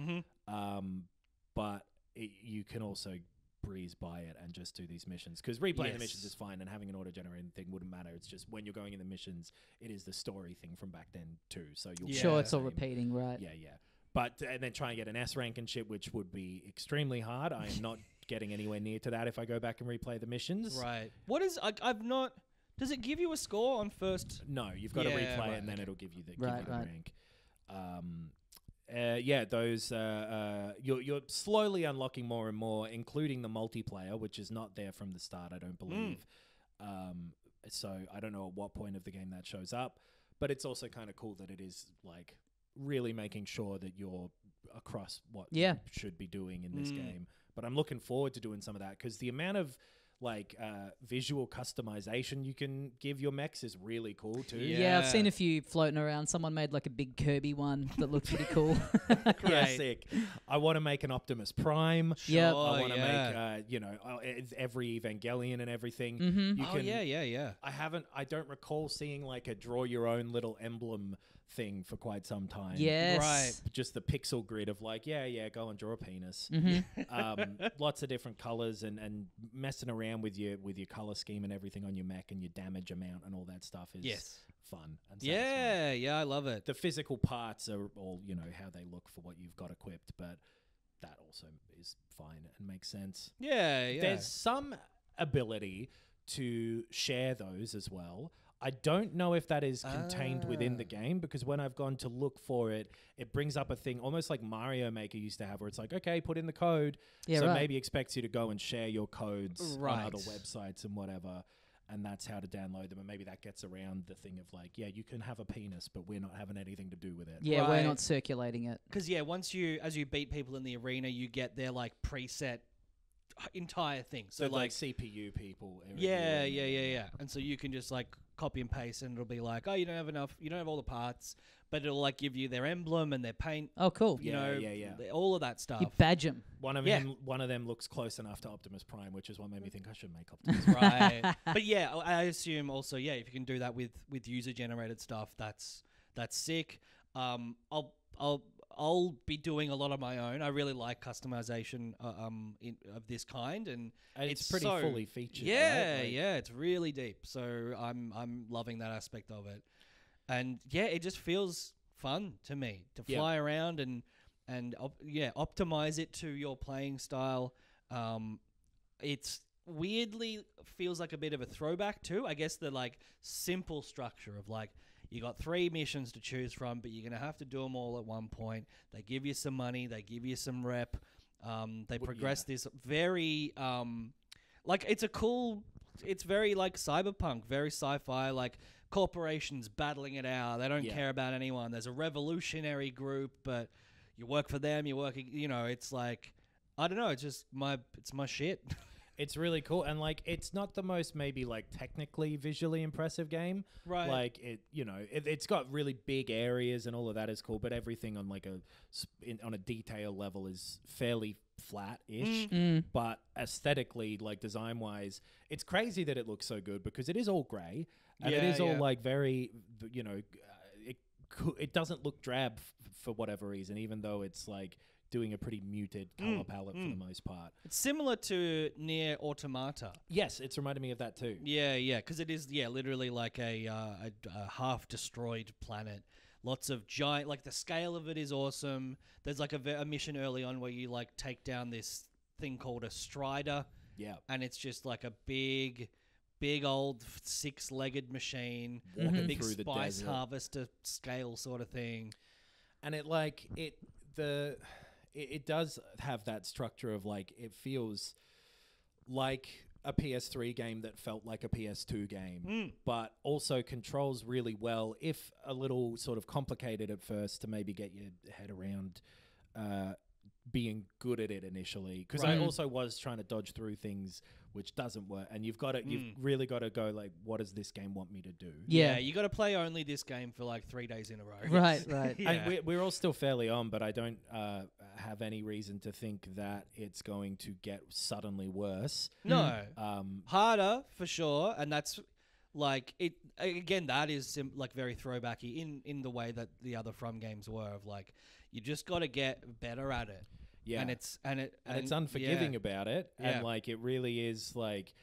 But you can also breeze by it and just do these missions. Because replaying the missions Yes. is fine, and having an auto-generated thing wouldn't matter. It's just when you're going in the missions, it is the story thing from back then too. So you'll Yeah. Sure, it's all same- repeating, right? Yeah, yeah. But and then try and get an S rank and shit, which would be extremely hard. I am not getting anywhere near to that if I go back and replay the missions. Right. What is... I've not... Does it give you a score on first... No, you've got to Yeah, replay right, it, and then okay. it'll give you the, Right, right. rank. Yeah, those you're slowly unlocking more and more, including the multiplayer, which is not there from the start, I don't believe. So I don't know at what point of the game that shows up, but it's also kind of cool that it is like really making sure that you're across what you should be doing in this game. But I'm looking forward to doing some of that because the amount of like visual customization you can give your mechs is really cool too. Yeah, I've seen a few floating around. Someone made like a big Kirby one that looked pretty cool. Yeah, sick. I want to make an Optimus Prime. Yep. I want to make, every Evangelion and everything. You can, yeah. I don't recall seeing like a draw your own little emblem thing for quite some time. Yes. Right. Just the pixel grid of like, go and draw a penis. Lots of different colors and messing around with your color scheme and everything on your mech and your damage amount and all that stuff is fun. And satisfying. Yeah, I love it. The physical parts are all, how they look for what you've got equipped, but that also is fine and makes sense. Yeah. There's some ability to share those as well. I don't know if that is contained within the game because when I've gone to look for it, it brings up a thing almost like Mario Maker used to have where it's like, okay, put in the code. Yeah, so right. maybe expects you to go and share your codes on Right. other websites and whatever. And that's how to download them. And maybe that gets around the thing of like, yeah, you can have a penis, but we're not having anything to do with it. Yeah, we're Right. not circulating it. Because as you beat people in the arena, you get their like preset entire thing. So like CPU people. Yeah. And so you can just like copy and paste, and it'll be like, oh, you don't have all the parts, but it'll like give you their emblem and their paint. Oh, cool. Yeah. All of that stuff. You badge them. One of them looks close enough to Optimus Prime, which is what made me think I should make Optimus Prime. Right. But yeah, I assume also, if you can do that with user generated stuff, that's sick. I'll be doing a lot of my own. I really like customization of this kind, and it's pretty fully featured. Yeah, right? it's really deep. So I'm loving that aspect of it, and it just feels fun to me to fly around and optimize it to your playing style. It's weirdly feels like a bit of a throwback too. I guess the like simple structure of like, you got 3 missions to choose from, but you're going to have to do them all at one point. They give you some money. They give you some rep. They progress this very, it's very like cyberpunk, very sci-fi, like corporations battling it out. They don't care about anyone. There's a revolutionary group, but you work for them. You're working, it's like, I don't know. It's my shit. It's really cool, and like it's not the most maybe like technically visually impressive game, right? Like it's got really big areas and all of that is cool, but everything on like on a detail level is fairly flat-ish. But aesthetically, like design wise, it's crazy that it looks so good because it is all grey and it is all like very it doesn't look drab for whatever reason, even though it's like doing a pretty muted color palette for the most part. It's similar to Nier Automata. Yes, it's reminded me of that too. Yeah, because it is literally like a half destroyed planet. Lots of giant, like the scale of it is awesome. There's like a mission early on where you like take down this thing called a Strider. Yeah, and it's just like a big old 6-legged machine, walking like a big through the spice desert. harvester scale sort of thing. And it does have that structure of like, it feels like a PS3 game that felt like a PS2 game, but also controls really well, if a little sort of complicated at first to maybe get your head around being good at it initially. Because I also was trying to dodge through things which doesn't work, and you've really got to go like, what does this game want me to do? Yeah, you got to play only this game for like 3 days in a row. Right. And we're all still fairly on, but I don't have any reason to think that it's going to get suddenly worse. No, harder for sure, and that's like it again. That is like very throwbacky in the way that the other From games were, of like, you just got to get better at it. Yeah. And it's unforgiving about it. And like it really is like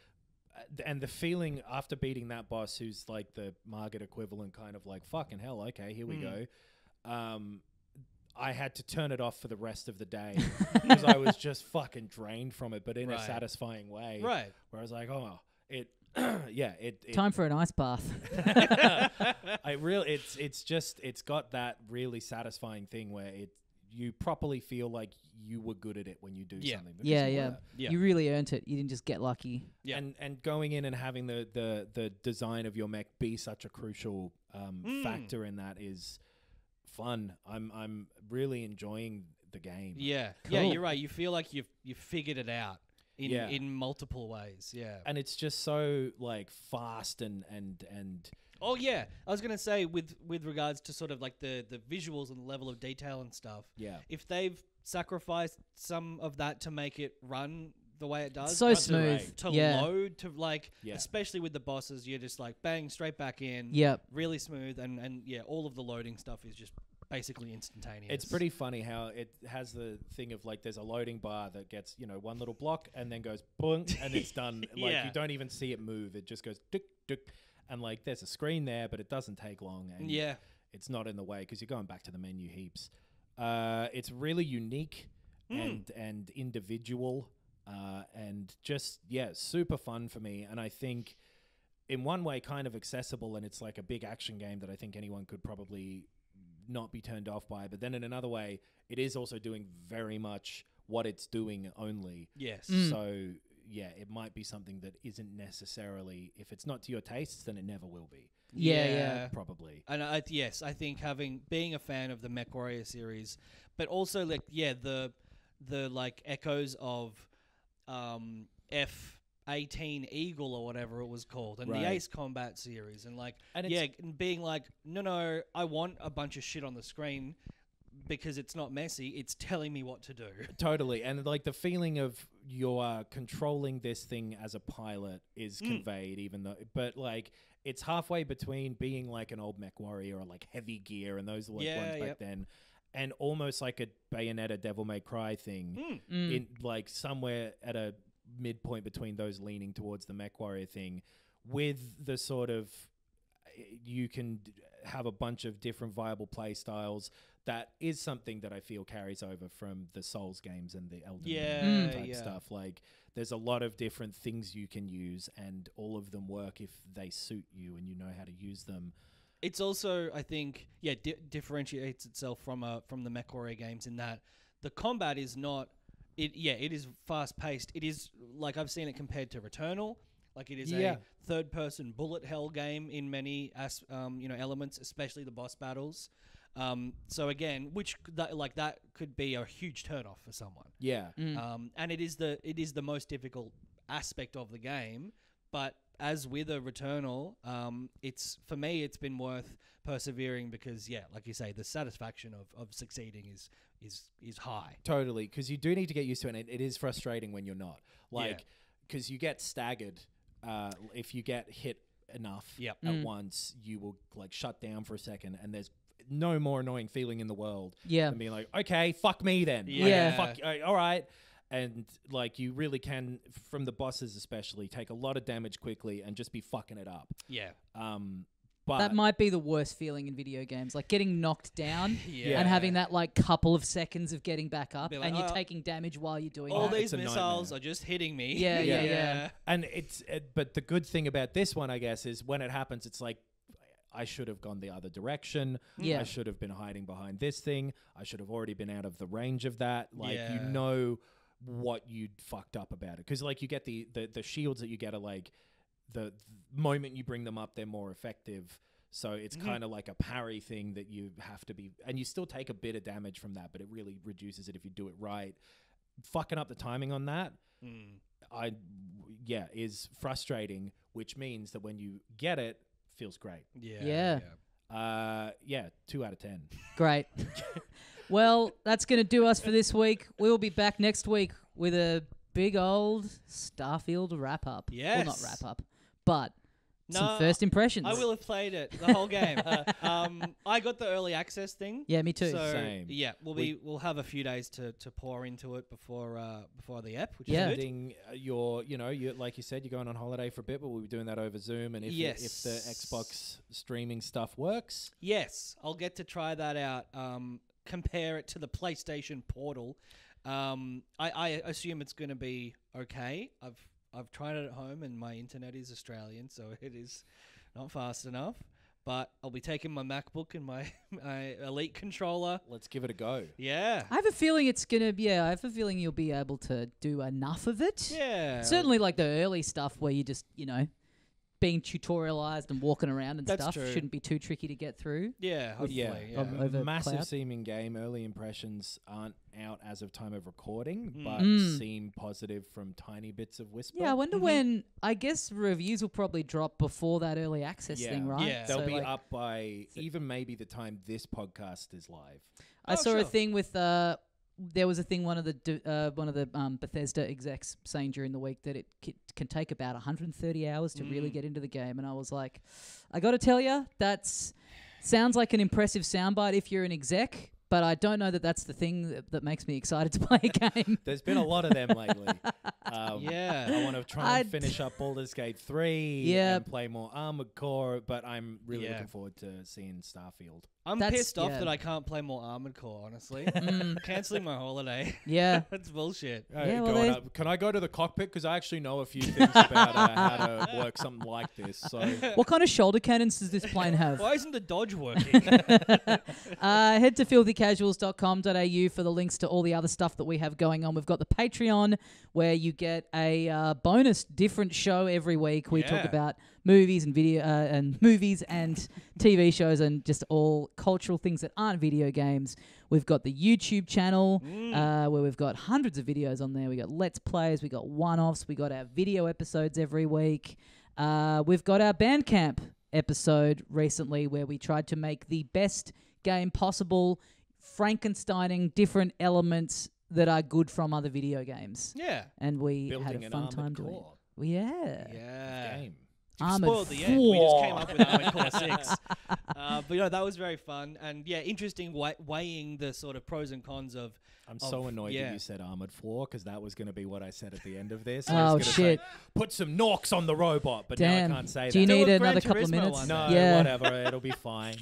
and the feeling after beating that boss who's like the Margit equivalent, kind of like fucking hell, okay, here we go. I had to turn it off for the rest of the day because I was just fucking drained from it, but in a satisfying way. Right. Where I was like, oh, it time for an ice bath. It's got that really satisfying thing where you properly feel like you were good at it when you do something. Yeah. You really earned it. You didn't just get lucky. Yeah. And going in and having the design of your mech be such a crucial factor in that is fun. I'm really enjoying the game. Yeah. Cool. Yeah, you're right. You feel like you've figured it out in multiple ways. Yeah. And it's just so like fast and oh yeah, I was gonna say with regards to sort of like the visuals and the level of detail and stuff. Yeah. If they've sacrificed some of that to make it run the way it does, so smooth to load, to like, especially with the bosses, you're just like bang straight back in. Yep. Really smooth and all of the loading stuff is just basically instantaneous. It's pretty funny how it has the thing of like there's a loading bar that gets, one little block and then goes boom and it's done. Like you don't even see it move. It just goes tick tick. And like there's a screen there, but it doesn't take long. And it's not in the way because you're going back to the menu heaps. It's really unique and individual and just, super fun for me. And I think in one way kind of accessible, and it's like a big action game that I think anyone could probably not be turned off by. But then in another way, it is also doing very much what it's doing only. Yes. So it might be something that isn't necessarily, if it's not to your tastes, then it never will be. Yeah. Probably. And I think being a fan of the MechWarrior series, but also like the like echoes of F-18 Eagle or whatever it was called, and the Ace Combat series, and like and being like, no, I want a bunch of shit on the screen because it's not messy, it's telling me what to do. Totally. And like the feeling of you're controlling this thing as a pilot is conveyed, even though, but like it's halfway between being like an old MechWarrior or like Heavy Gear and those ones back then, and almost like a Bayonetta Devil May Cry thing in like somewhere at a midpoint between those, leaning towards the MechWarrior thing, with the sort of you can have a bunch of different viable play styles. That is something that I feel carries over from the Souls games and the Elden Ring type stuff. Like there's a lot of different things you can use, and all of them work if they suit you and you know how to use them. It's also, I think, differentiates itself from the MechWarrior games in that the combat is not. It is fast paced. It is like I've seen it compared to Returnal. Like it is a third person bullet hell game in many elements, especially the boss battles. So again, that could be a huge turnoff for someone. Yeah. And it is the most difficult aspect of the game. But as with a Returnal, for me it's been worth persevering because like you say, the satisfaction of succeeding is high. Totally, because you do need to get used to it. And it is frustrating when you're not, because you get staggered if you get hit enough at once. You will like shut down for a second, and there's no more annoying feeling in the world than being like, okay, fuck me then. All right. And like you really can, from the bosses especially, take a lot of damage quickly and just be fucking it up. But that might be the worst feeling in video games, like getting knocked down and having that like couple of seconds of getting back up, and you're taking damage while you're doing all that. these missiles are just hitting me. Yeah. And but the good thing about this one, I guess, is when it happens, it's like, I should have gone the other direction. I should have been hiding behind this thing. I should have already been out of the range of that. Like, you know what you'd fucked up about it. Because, like, you get the shields that you get are, like, the moment you bring them up, they're more effective. So it's kind of like a parry thing that you have to be... And you still take a bit of damage from that, but it really reduces it if you do it right. Fucking up the timing on that... is frustrating, which means that when you get it, feels great. 2 out of 10. Great. Well, that's going to do us for this week. We'll be back next week with a big old Starfield wrap-up. Yes. Well, not wrap-up, but some first impressions. I will have played it the whole game. I got the early access thing. Yeah, me too. So Same. yeah, we'll have a few days to pour into it before the app, which Yeah. is good. You like you said, you're going on holiday for a bit, but we'll be doing that over Zoom. And if the Xbox streaming stuff works, yes, I'll get to try that out. Compare it to the PlayStation Portal. I assume it's going to be okay. I've tried it at home, and my internet is Australian, so it is not fast enough. But I'll be taking my MacBook and my Elite controller. let's give it a go. Yeah. I have a feeling it's gonna be. I have a feeling you'll be able to do enough of it. Yeah. Certainly, like the early stuff where you just being tutorialized and walking around and That's stuff true. shouldn't be too tricky to get through. Yeah, hopefully. Yeah. Over Massive cloud. seeming game. Early impressions aren't out as of time of recording, but seem positive from tiny bits of whisper. Yeah, I wonder when. I guess reviews will probably drop before that early access thing, right? Yeah. They'll So, be like, up by even maybe the time this podcast is live. I saw a sure. thing with there was a thing one of the Bethesda execs saying during the week that it can take about 130 hours to really get into the game, and I was like, I got to tell you, sounds like an impressive soundbite if you're an exec, but I don't know that that's the thing that makes me excited to play a game. There's been a lot of them lately. Yeah. I want to try and finish up Baldur's Gate 3 and play more Armored Core, but I'm really looking forward to seeing Starfield. I'm pissed off that I can't play more Armored Core, honestly. Cancelling my holiday. Yeah. That's bullshit. Yeah, well, Can I go to the cockpit? Because I actually know a few things about how to work something like this. So What kind of shoulder cannons does this plane have? Why isn't the dodge working? Head to filthycasuals.com.au for the links to all the other stuff that we have going on. We've got the Patreon, where you get a bonus different show every week. We talk about movies and movies and TV shows and just all cultural things that aren't video games. We've got the YouTube channel where we've got hundreds of videos on there. We got Let's Plays, we got one-offs, we got our video episodes every week. We've got our Bandcamp episode recently where we tried to make the best game possible, Frankensteining different elements that are good from other video games. Yeah. And we building had a fun time doing it. core Yeah. game. Spoiled the end. We just came up with Armored Core 6. But that was very fun. And yeah, interesting weighing the sort of pros and cons of... I'm so annoyed that you said Armored Floor, because that was going to be what I said at the end of this. Oh, shit. Put some Norks on the robot, but Damn. now I can't say Do you that. need Gran another couple of Turismo minutes? one. No, whatever. It'll be fine.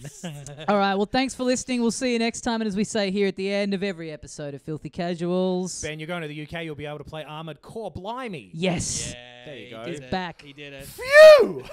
All right. Well, thanks for listening. We'll see you next time. And as we say here at the end of every episode of Filthy Casuals... Ben, you're going to the UK, you'll be able to play Armored Core. Blimey. Yes. Yeah, There you go. he He's did it. back. He did it. Phew!